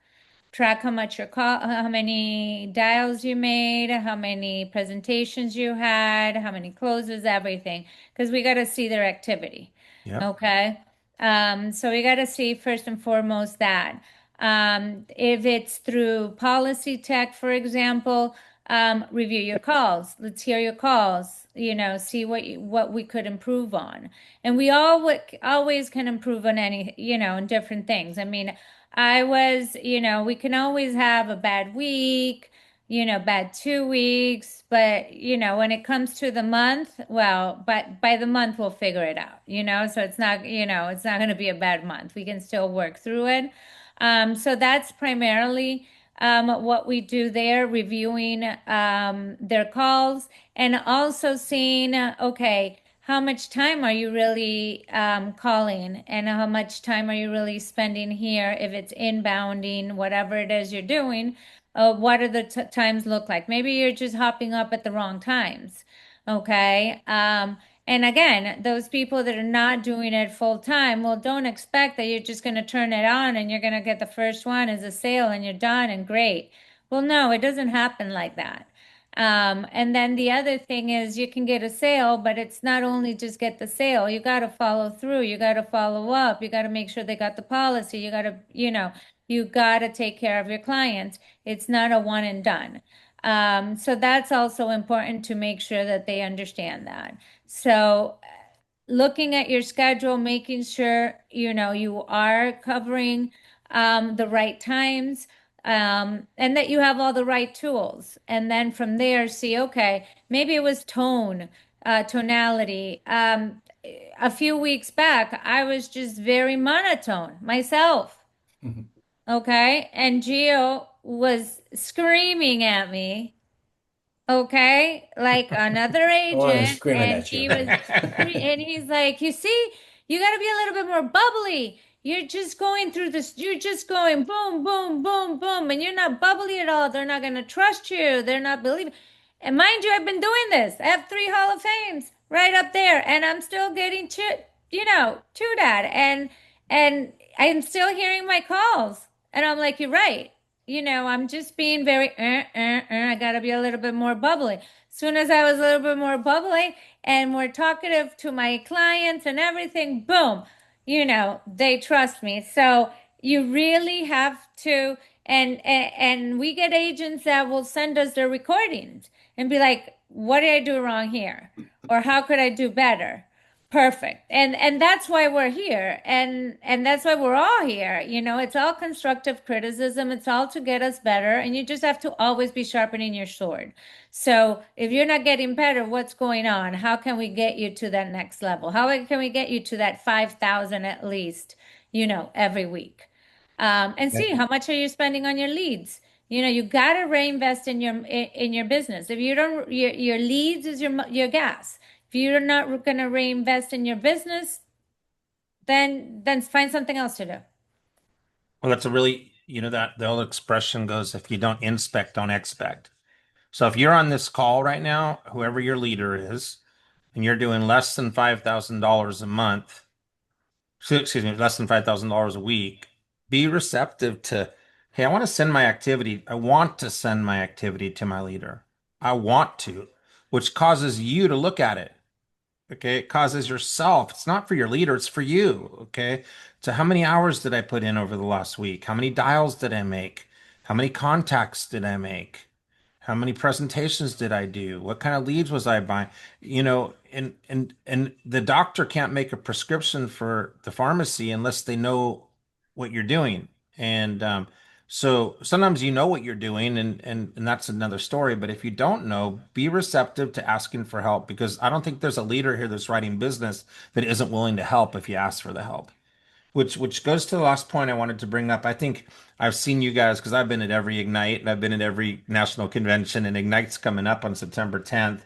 how much your call, how many dials you made, how many presentations you had, how many closes, everything, because we got to see their activity. Yep. Okay. So we got to see first and foremost that. If it's through policy tech, for example, review your calls. Let's hear your calls. See what we could improve on, and we always can improve on any, in different things. I mean, we can always have a bad week, bad 2 weeks, but when it comes to the month, well, but by the month we'll figure it out, so it's not going to be a bad month. We can still work through it. So that's primarily what we do there, reviewing their calls and also seeing, okay, how much time are you really calling and how much time are you really spending here if it's inbounding, whatever it is you're doing, what are the times look like? Maybe you're just hopping up at the wrong times. Okay. And again, those people that are not doing it full time, well, don't expect that you're just going to turn it on and you're going to get the first one as a sale and you're done and great. Well, no, it doesn't happen like that. And then the other thing is you can get a sale, but it's not only just get the sale. You got to follow through. You got to follow up. You got to make sure they got the policy. You got to take care of your clients. It's not a one and done. So that's also important to make sure that they understand that. So looking at your schedule, making sure you are covering the right times, and that you have all the right tools. And then from there, see, okay, maybe it was tonality. A few weeks back, I was just very monotone myself. Okay, and Gio was screaming at me. Okay, like another I wasn't agent, screaming and at you. he was, and he's like, you see, you got to be a little bit more bubbly. You're just going through this, you're just going boom, boom, boom, boom, and you're not bubbly at all. They're not going to trust you. They're not believing. And mind you, I've been doing this. I have 3 Hall of Fames right up there, and I'm still getting chewed at, and I'm still hearing my calls, and I'm like, you're right. I'm just being very, I gotta be a little bit more bubbly. Soon as I was a little bit more bubbly and more talkative to my clients and everything, boom, they trust me. So you really have to, and we get agents that will send us their recordings and be like, what did I do wrong here? Or how could I do better? Perfect. And that's why we're here. And that's why we're all here. You know, it's all constructive criticism. It's all to get us better. And you just have to always be sharpening your sword. So if you're not getting better, what's going on? How can we get you to that next level? How can we get you to that 5,000 at least, every week? And Yeah. see how much are you spending on your leads? You got to reinvest in your business. If you don't, your leads is your gas. If you're not going to reinvest in your business, then find something else to do. Well, that's a really, that the old expression goes, if you don't inspect, don't expect. So if you're on this call right now, whoever your leader is, and you're doing less than $5,000 a month, excuse me, less than $5,000 a week, be receptive to, hey, I want to send my activity to my leader. I want to, which causes you to look at it. Okay. It causes yourself. It's not for your leader, it's for you. Okay. So, how many hours did I put in over the last week? How many dials did I make? How many contacts did I make? How many presentations did I do? What kind of leads was I buying? And the doctor can't make a prescription for the pharmacy unless they know what you're doing. And so sometimes you know what you're doing, and that's another story. But if you don't know, be receptive to asking for help because I don't think there's a leader here that's writing business that isn't willing to help if you ask for the help. Which goes to the last point I wanted to bring up. I think I've seen you guys because I've been at every Ignite and I've been at every national convention, and Ignite's coming up on September 10th.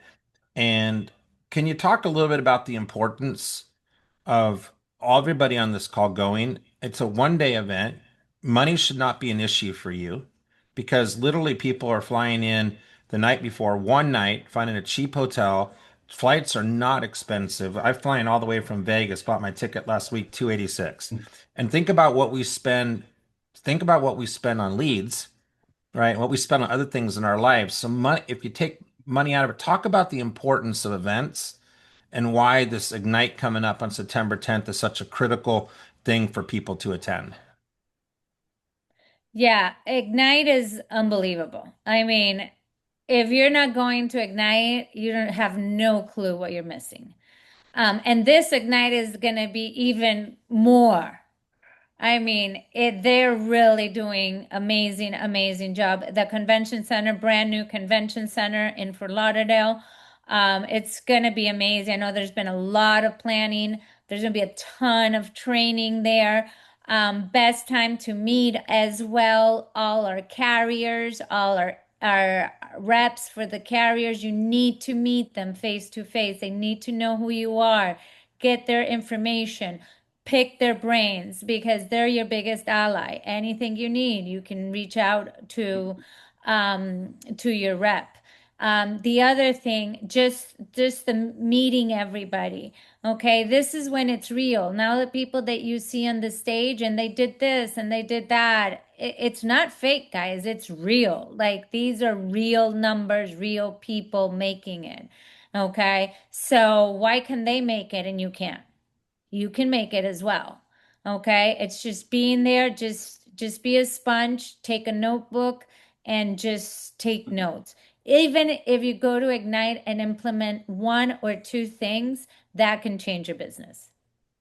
And can you talk a little bit about the importance of everybody on this call going? It's a 1 day event. Money should not be an issue for you because literally people are flying in the night before, one night, finding a cheap hotel. Flights are not expensive. I'm flying all the way from Vegas, bought my ticket last week, 286. And think about what we spend on leads, right? What we spend on other things in our lives. So money, if you take money out of it, talk about the importance of events and why this Ignite coming up on September 10th is such a critical thing for people to attend. Yeah, Ignite is unbelievable. I mean, if you're not going to Ignite, you don't have no clue what you're missing. And this Ignite is going to be even more. I mean, they're really doing amazing, amazing job. The convention center, brand new convention center in Fort Lauderdale. It's going to be amazing. I know there's been a lot of planning. There's going to be a ton of training there. Best time to meet as well. All our carriers, all our reps for the carriers, you need to meet them face to face. They need to know who you are, get their information, pick their brains because they're your biggest ally. Anything you need, you can reach out to your rep. The other thing, just the meeting everybody. Okay, this is when it's real. Now the people that you see on the stage and they did this and they did that, it's not fake, guys. It's real. Like these are real numbers, real people making it. Okay, so why can they make it and you can't? You can make it as well. Okay? It's just being there, just be a sponge, take a notebook and just take notes. Even if you go to Ignite and implement one or two things, that can change your business.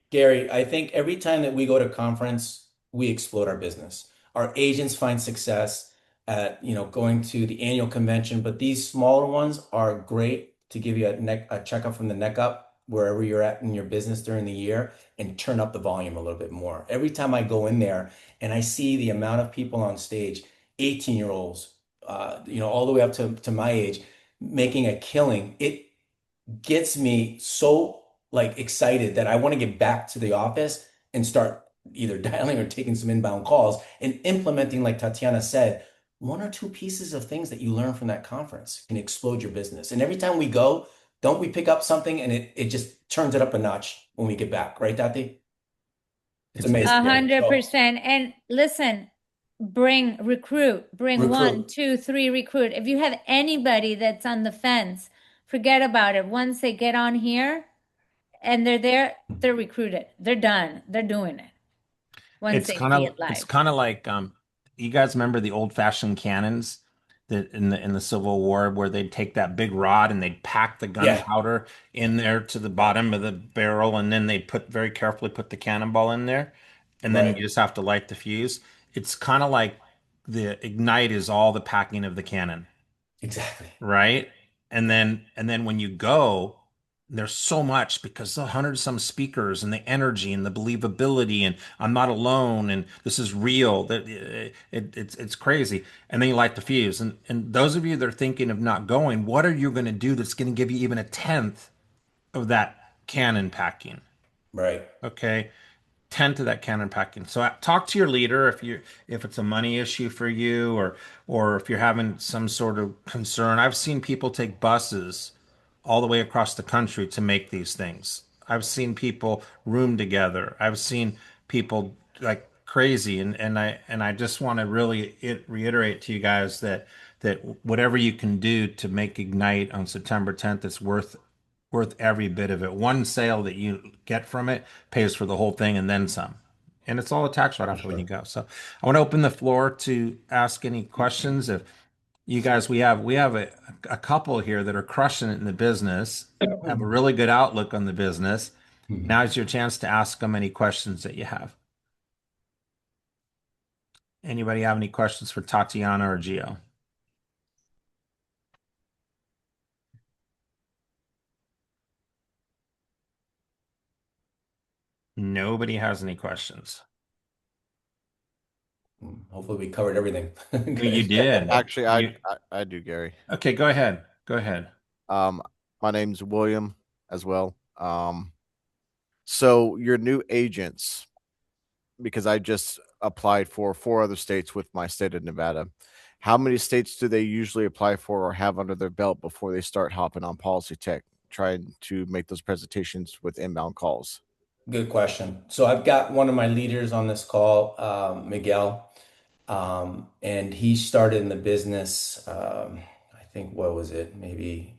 Gary, I think every time that we go to conference, we explode our business. Our agents find success at, going to the annual convention, but these smaller ones are great to give you a checkup from the neck up wherever you're at in your business during the year and turn up the volume a little bit more. Every time I go in there and I see the amount of people on stage, 18-year-olds, all the way up to my age, making a killing, it gets me so like excited that I want to get back to the office and start either dialing or taking some inbound calls and implementing, like Tatiana said, one or two pieces of things that you learn from that conference can explode your business. And every time we go, don't we pick up something and it just turns it up a notch when we get back, right, Tati? It's It's amazing, A Gary. hundred So percent. And listen, bring one, recruit. two, three, recruit. If you have anybody that's on the fence, forget about it. Once they get on here, and they're there, they're recruited. They're done. They're doing it once it's they kind see of it it's live. kind of like you guys remember the old fashioned cannons in the Civil War, where they'd take that big rod and they'd pack the Yeah, gunpowder in there to the bottom of the barrel, and then they'd very carefully put the cannonball in there, and then you right. just have to light the fuse. It's kind of like the ignite is all the packing of the cannon, Exactly. right? And then when you go, there's so much because the hundred some speakers and the energy and the believability and I'm not alone and this is real. That it's crazy. And then you light the fuse. And those of you that are thinking of not going, what are you going to do that's going to give you even a tenth of that cannon packing? Right. Okay, tend to that cannon packing. So talk to your leader if it's a money issue for you or if you're having some sort of concern. I've seen people take buses all the way across the country to make these things. I've seen people room together. I've seen people like crazy and I just want to really reiterate to you guys that whatever you can do to make Ignite on September 10th, it's worth every bit of it. One sale that you get from it pays for the whole thing and then some. And it's all a tax For write-off when you sure. go. So I want to open the floor to ask any questions. If you guys, we have a couple here that are crushing it in the business, have a really good outlook on the business. Mhm. Now's your chance to ask them any questions that you have. Anybody have any questions for Tatiana or Gio? Nobody has any questions. Hopefully we covered everything. You Good. did. Actually, You I do, Gary. okay, go ahead. Go ahead. Um, my name's William as well. So your new agents, because I just applied for 4 other states with my state of Nevada. How many states do they usually apply for or have under their belt before they start hopping on Policy Tech, trying to make those presentations with inbound calls? Good question. So I've got one of my leaders on this call, Miguel, and he started in the business, I think, what was it? Maybe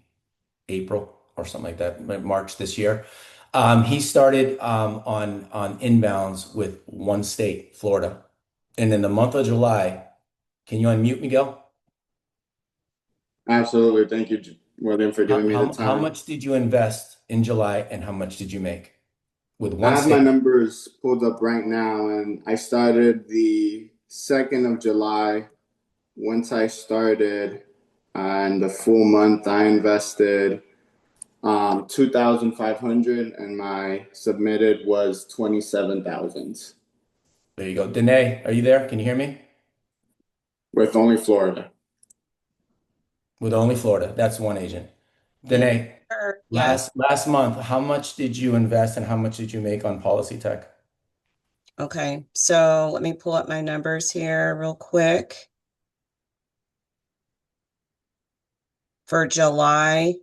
April or something like that, March this year. He started on inbounds with one state, Florida. And in the month of July, can you unmute Miguel? Absolutely. Thank you, William, for How, giving me the how time. much did you invest in July and how much did you make with I one have my state? numbers pulled up right now, and I started the 2nd of July. Once I started, and the full month, I invested 2,500, and my submitted was 27,000 There you go. Danae, are you there? Can you hear me? with only Florida. With only Florida. That's one agent. Yes, Danae, sir. Yes. last month, how much did you invest and how much did you make on Policy Tech? Okay. So let me pull up my numbers here real quick. For July,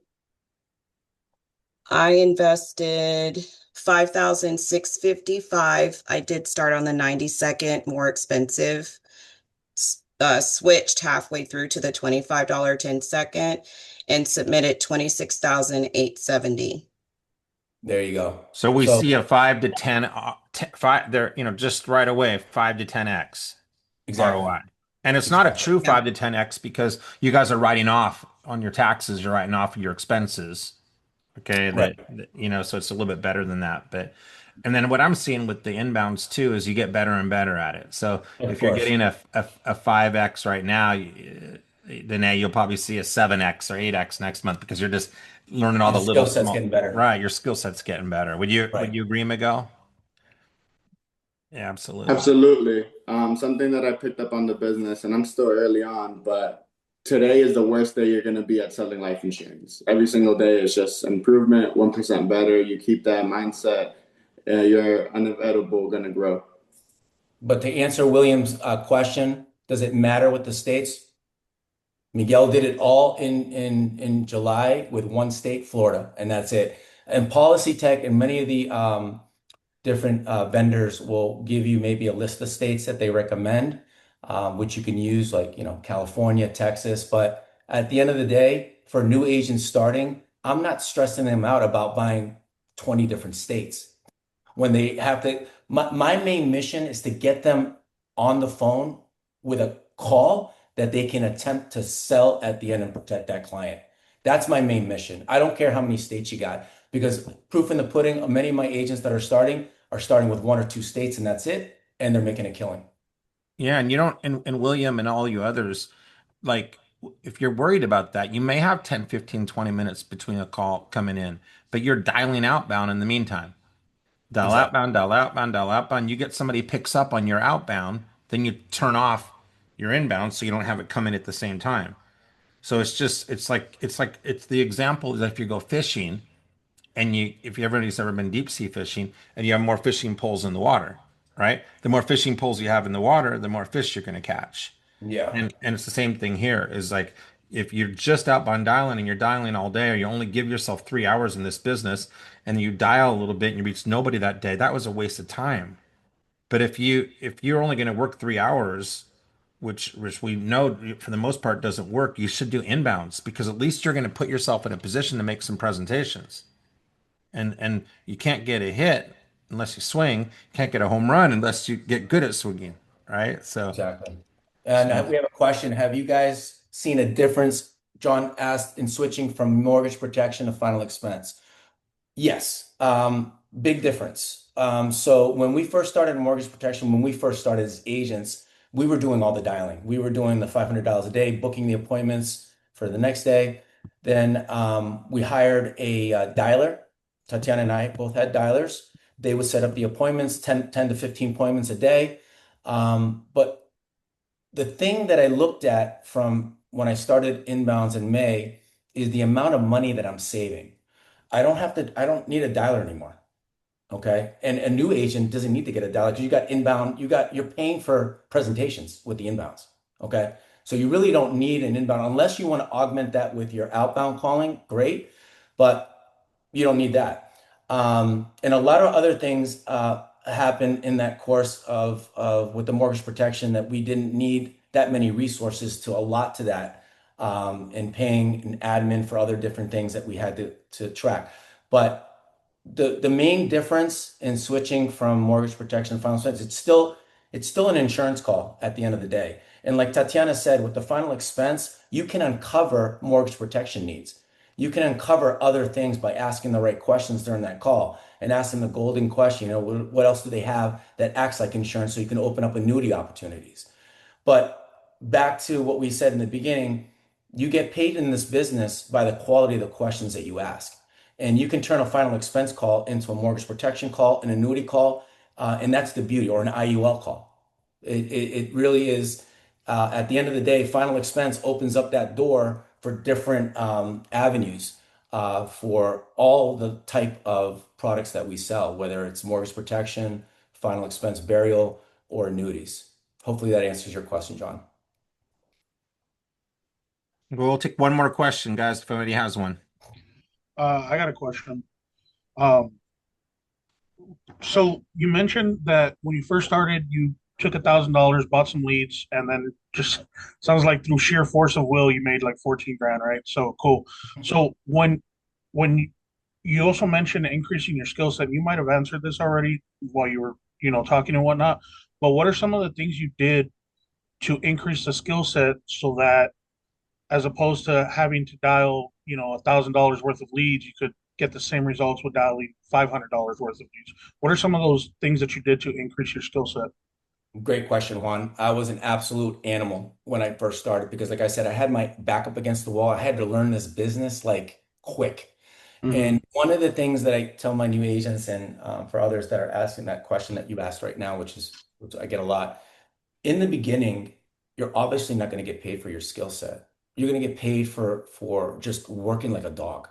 I invested 5,655. I did start on the 92nd, more expensive. Switched halfway through to the $25 10 second and submitted 26,870. There you go. So we So see a 5 to 10, five there, just right away, 5 to 10x exactly. ROI. And it's not a Exactly. true Yeah. 5 to 10x because you guys are writing off on your taxes, you're writing off your expenses. Okay, Right. so it's a little bit better than that. But and then what I'm seeing with the inbounds too is you get better and better at it. So Of if you're course. getting a 5x right now, then you'll probably see a 7x or 8x next month because you're just learning all Your the little skill set's small, getting better. right, your skill set's getting better. Would Right. you agree, Miguel? Yeah, absolutely. Absolutely. Something that I picked up on the business, and I'm still early on, but today is the worst day you're going to be at selling life insurance. Every single day is just improvement, 1% better. You keep that mindset, you're inevitable going to grow. But to answer William's question, does it matter what the states? Miguel did it all in July with one state, Florida, and that's it. And Policy Tech and many of the different vendors will give you maybe a list of states that they recommend, which you can use, like, California, Texas. But at the end of the day, for new agents starting, I'm not stressing them out about buying 20 different states when they have to. My main mission is to get them on the phone with a call that they can attempt to sell at the end and protect that client. That's my main mission. I don't care how many states you got, because proof in the pudding, many of my agents that are starting with 1 or 2 states and that's it, and they're making a killing. Yeah, and you don't, and William and all you others, like if you're worried about that, you may have 10, 15, 20 minutes between a call coming in, but you're dialing outbound in the meantime. Dial Exactly. outbound, dial outbound, dial outbound. You get somebody picks up on your outbound, then you turn off your inbound so you don't have it come in at the same time. So it's the example is if you go fishing and if everybody's ever been deep sea fishing and you have more fishing poles in the water, right? The more fishing poles you have in the water, the more fish you're going to catch. Yeah, And it's the same thing here is like if you're just outbound dialing and you're dialing all day, or you only give yourself 3 hours in this business and you dial a little bit and you reach nobody that day, that was a waste of time. But if you're only going to work 3 hours, which we know for the most part doesn't work, you should do inbounds because at least you're going to put yourself in a position to make some presentations. And you can't get a hit unless you swing. You can't get a home run unless you get good at swinging, right? exactly. And So we have a question. Have you guys seen a difference, John asked, in switching from mortgage protection to final expense? Yes, big difference. So when we first started mortgage protection, when we first started as agents, we were doing all the dialing. We were doing the $500 a day, booking the appointments for the next day. Then we hired a dialer. Tatiana and I both had dialers. They would set up the appointments, 10 to 15 appointments a day. But the thing that I looked at from when I started inbounds in May is the amount of money that I'm saving. I don't need a dialer anymore. Okay. And a new agent doesn't need to get a dialer because you got inbound, you're paying for presentations with the inbounds. Okay. So you really don't need an inbound unless you want to augment that with your outbound calling. Great. But you don't need that. And a lot of other things happen in that course of with the mortgage protection that we didn't need that many resources to allot to that, and paying an admin for other different things that we had to track. But the main difference in switching from mortgage protection to final expense, it's still an insurance call at the end of the day. And like Tatiana said, with the final expense, you can uncover mortgage protection needs. You can uncover other things by asking the right questions during that call and asking the golden question, what else do they have that acts like insurance so you can open up annuity opportunities. But back to what we said in the beginning, you get paid in this business by the quality of the questions that you ask. And you can turn a final expense call into a mortgage protection call, an annuity call, and that's the beauty, or an IUL call. It really is, at the end of the day, final expense opens up that door for different avenues for all the type of products that we sell, whether it's mortgage protection, final expense burial, or annuities. Hopefully that answers your question, John. we'll take one more question, guys, if anybody has one. I got a question. Um, so you mentioned that when you first started, you took $1,000, bought some leads, and then just sounds like through sheer force of will, you made like 14 grand, right? So cool. So when you also mentioned increasing your skill set, you might have answered this already while you were, talking and whatnot. But what are some of the things you did to increase the skill set so that as opposed to having to dial, $1,000 worth of leads, you could get the same results with dialing $500 worth of leads. What are some of those things that you did to increase your skill set? Great question, Juan. I was an absolute animal when I first started because, like I said, I had my back up against the wall. I had to learn this business like quick. Mm-hmm. And one of the things that I tell my new agents and for others that are asking that question that you asked right now, which I get a lot, in the beginning, you're obviously not going to get paid for your skill set. You're going to get paid for just working like a dog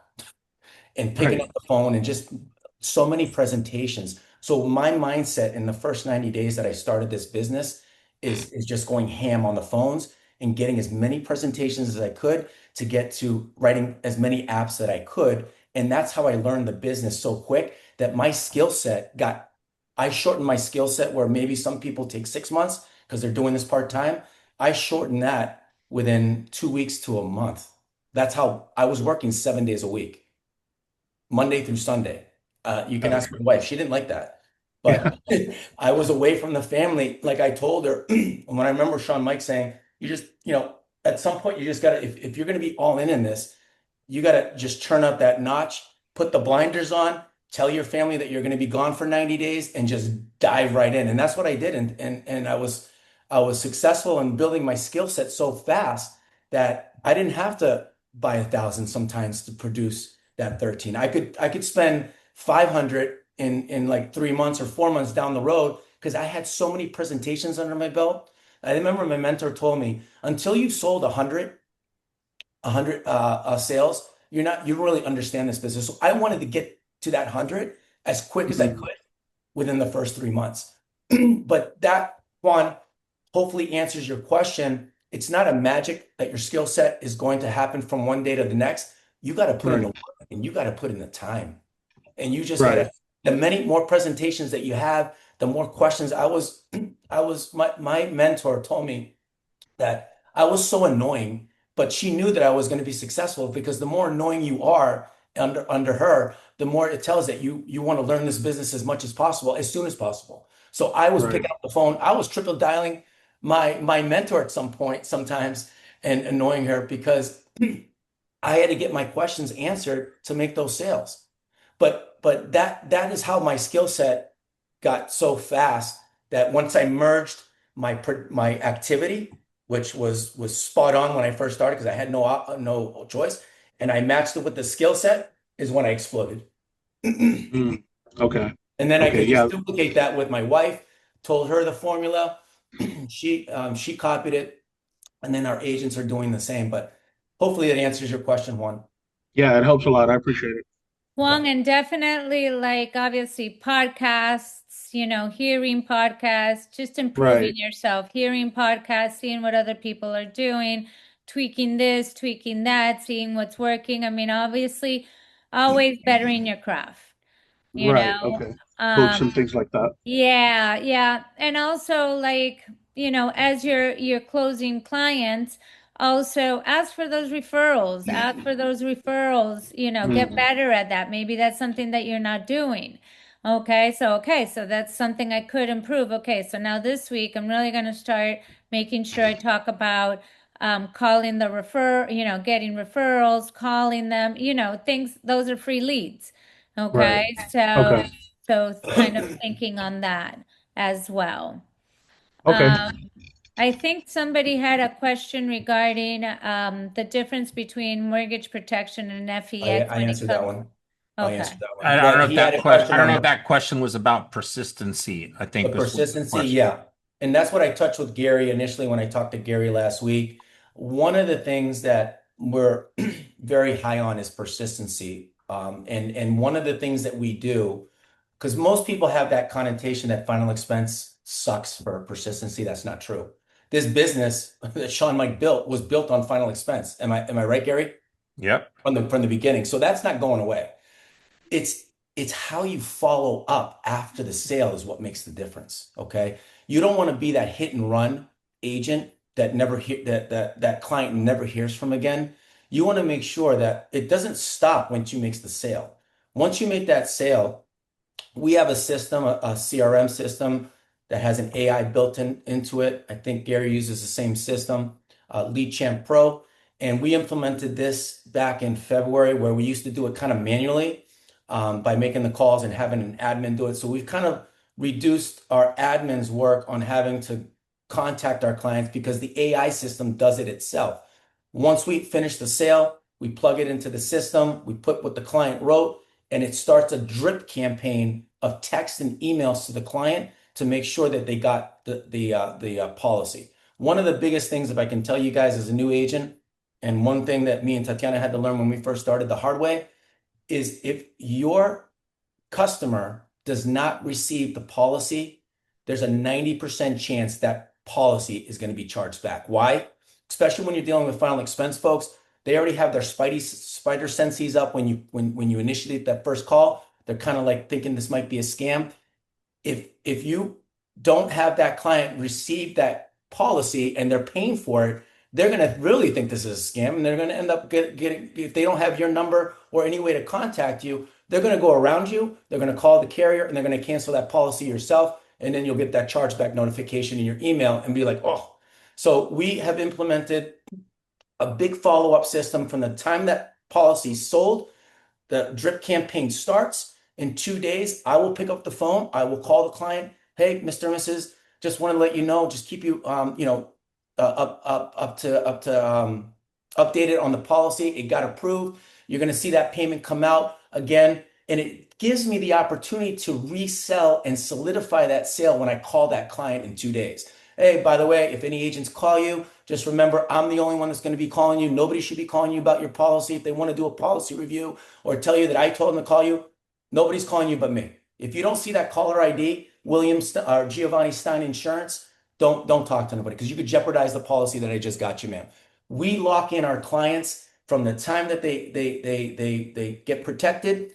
and picking Right. up the phone and just so many presentations. So my mindset in the first 90 days that I started this business is just going ham on the phones and getting as many presentations as I could to get to writing as many apps that I could. And that's how I learned the business so quick that my skill set I shortened my skill set where maybe some people take 6 months because they're doing this part-time. I shortened that within 2 weeks to a month. That's how I was working 7 days a week. Monday through Sunday. You can ask my wife. She didn't like that. Yeah. But I was away from the family. Like I told her, when I remember Sean Mike saying, you just, at some point you just gotta, if you're gonna be all in this, you gotta just turn up that notch, put the blinders on, tell your family that you're gonna be gone for 90 days and just dive right in. And that's what I did. And I was successful in building my skill set so fast that I didn't have to buy 1,000 sometimes to produce that 13. I could spend 500 in like 3 months or 4 months down the road because I had so many presentations under my belt. I remember my mentor told me, until you've sold 100 sales, you don't really understand this business. So I wanted to get to that 100 as quick as I Mhm. could within the first 3 months. But that, Juan, hopefully answers your question. It's not a magic that your skill set is going to happen from one day to the next. You got to put in the Right. work and you got to put in the time. And you just got Right. to, the many more presentations that you have, the more questions. My mentor told me that I was so annoying, but she knew that I was going to be successful because the more annoying you are under her, the more it tells that you want to learn this business as much as possible, as soon as possible. So I was Right. picking up the phone, I was triple dialing my mentor at some point sometimes and annoying her because I had to get my questions answered to make those sales. But that is how my skill set got so fast that once I merged my activity, which was spot on when I first started because I had no choice, and I matched it with the skill set, is when I exploded. And Mm. Okay. then I Okay. could Yeah. just duplicate that with my wife, told her the formula, she copied it, and then our agents are doing the same. But hopefully that answers your question, Juan. Yeah. It helps a lot. I appreciate it. Okay. Wong, and definitely like obviously podcasts, hearing podcasts, just improving Right. yourself, hearing podcasts, seeing what other people are doing, tweaking this, tweaking that, seeing what's working. I mean, obviously, always bettering your craft, you Right. know. Okay. Books Um, and things like that. yeah, yeah. And also like, as you're closing clients, also ask for those referrals. Ask for those referrals, get Mm. better at that. Maybe that's something that you're not doing. Okay, so that's something I could improve. Okay, so now this week I'm really going to start making sure I talk about calling the getting referrals, calling them, things, those are free leads. Right. Okay, so Okay. kind of thinking on that as well. Okay. I think somebody had a question regarding the difference between mortgage protection and FEX I when it answered that comes. one. I Okay. answered that one. I don't know if He had that a question. I question don't know on if that question was about persistency. I the think was what the persistency. question. Yeah. And that's what I touched with Gary initially when I talked to Gary last week. One of the things that we're very high on is persistency. And one of the things that we do, because most people have that connotation that final expense sucks for persistency. That's not true. This business that Sean Mike built was built on final expense. Am I right, Gary? Yep. From the beginning. So that's not going away. It's it's how you follow up after the sale is what makes the difference. Okay. You don't want to be that hit and run agent that never hear that client never hears from again. You want to make sure that it doesn't stop once you make the sale. Once you make that sale, we have a system, a CRM system that has an AI built into it. I think Gary uses the same system, Lead Champ Pro. And we implemented this back in February where we used to do it kind of manually by making the calls and having an admin do it. So we've kind of reduced our admin's work on having to contact our clients because the AI system does it itself. Once we finish the sale, we plug it into the system, we put what the client wrote, and it starts a drip campaign of text and emails to the client to make sure that they got the policy. One of the biggest things, if I can tell you guys as a new agent, and one thing that me and Tatiana had to learn when we first started the hard way, is if your customer does not receive the policy, there's a 90% chance that policy is going to be charged back. Why? Especially when you're dealing with final expense folks, they already have their spider senses up when you initiate that first call. They're kind of like thinking this might be a scam. If you don't have that client receive that policy and they're paying for it, they're going to really think this is a scam, and they're going to end up getting, if they don't have your number or any way to contact you, they're going to go around you. They're going to call the carrier and they're going to cancel that policy yourself. And then you'll get that chargeback notification in your email and be like, oh. So we have implemented a big follow-up system from the time that policy is sold. The drip campaign starts in 2 days. I will pick up the phone. I will call the client. Hey, Mr. and Mrs. Just want to let you know, just keep you, up to updated on the policy. It got approved. You're going to see that payment come out again, and it gives me the opportunity to resell and solidify that sale when I call that client in 2 days. Hey, by the way, if any agents call you, just remember I'm the only one that's going to be calling you. Nobody should be calling you about your policy. If they want to do a policy review or tell you that I told them to call you, nobody's calling you but me. If you don't see that caller ID, Williams or Giovanni Stein Insurance, don't talk to nobody because you could jeopardize the policy that I just got you, ma'am. We lock in our clients from the time that they get protected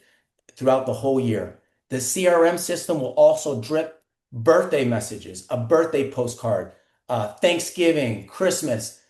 throughout the whole year. The CRM system will also drip birthday messages, a birthday postcard, Thanksgiving, Christmas.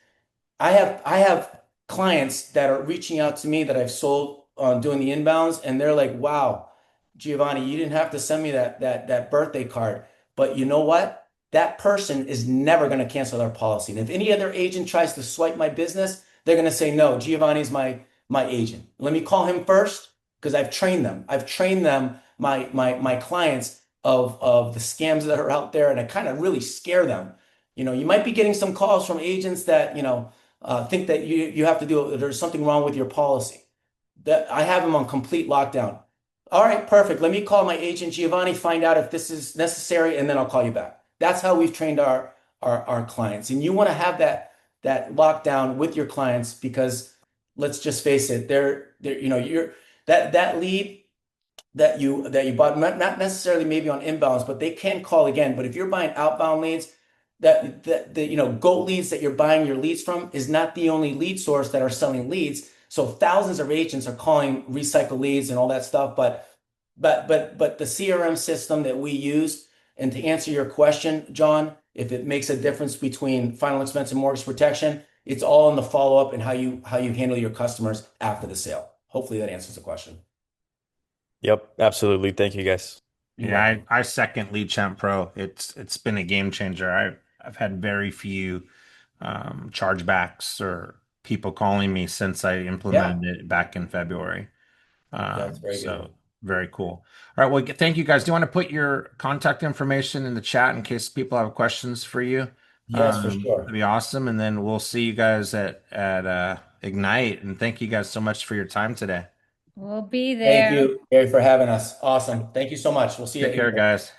I have clients that are reaching out to me that I've sold doing the inbounds, and they're like, "Wow, Giovanni, you didn't have to send me that birthday card, but you know what? That person is never going to cancel their policy. And if any other agent tries to swipe my business, they're going to say, no, Giovanni's my agent. Let me call him first because I've trained them. I've trained them, my clients of the scams that are out there, and I kind of really scare them. You might be getting some calls from agents that, think that you have to do there's something wrong with your policy. That I have them on complete lockdown. All right, perfect. Let me call my agent Giovanni, find out if this is necessary, and then I'll call you back. That's how we've trained our clients. And you want to have that lockdown with your clients because let's just face it, you're that lead that you bought, not necessarily maybe on inbounds, but they can call again. But if you're buying outbound leads, the goat leads that you're buying your leads from is not the only lead source that are selling leads. So thousands of agents are calling recycle leads and all that stuff. But the CRM system that we use, and to answer your question, John, if it makes a difference between final expense and mortgage protection, it's all in the follow-up and how you handle your customers after the sale. Hopefully that answers the question. Yep, absolutely. Thank you, guys. You're Yeah, welcome. I second Lead Champ Pro. It's been a game changer. I've had very few chargebacks or people calling me since I Yeah, implemented it back in February. yeah, it's very good. So very cool. All right, well, thank you guys. Do you want to put your contact information in the chat in case people have questions for you? Yes, for That'd sure. be awesome. And then we'll see you guys at Ignite. And thank you guys so much for your time today. We'll be Thank there. you, Gary, for having us. Awesome. Thank you so much. We'll see Take care, you. guys.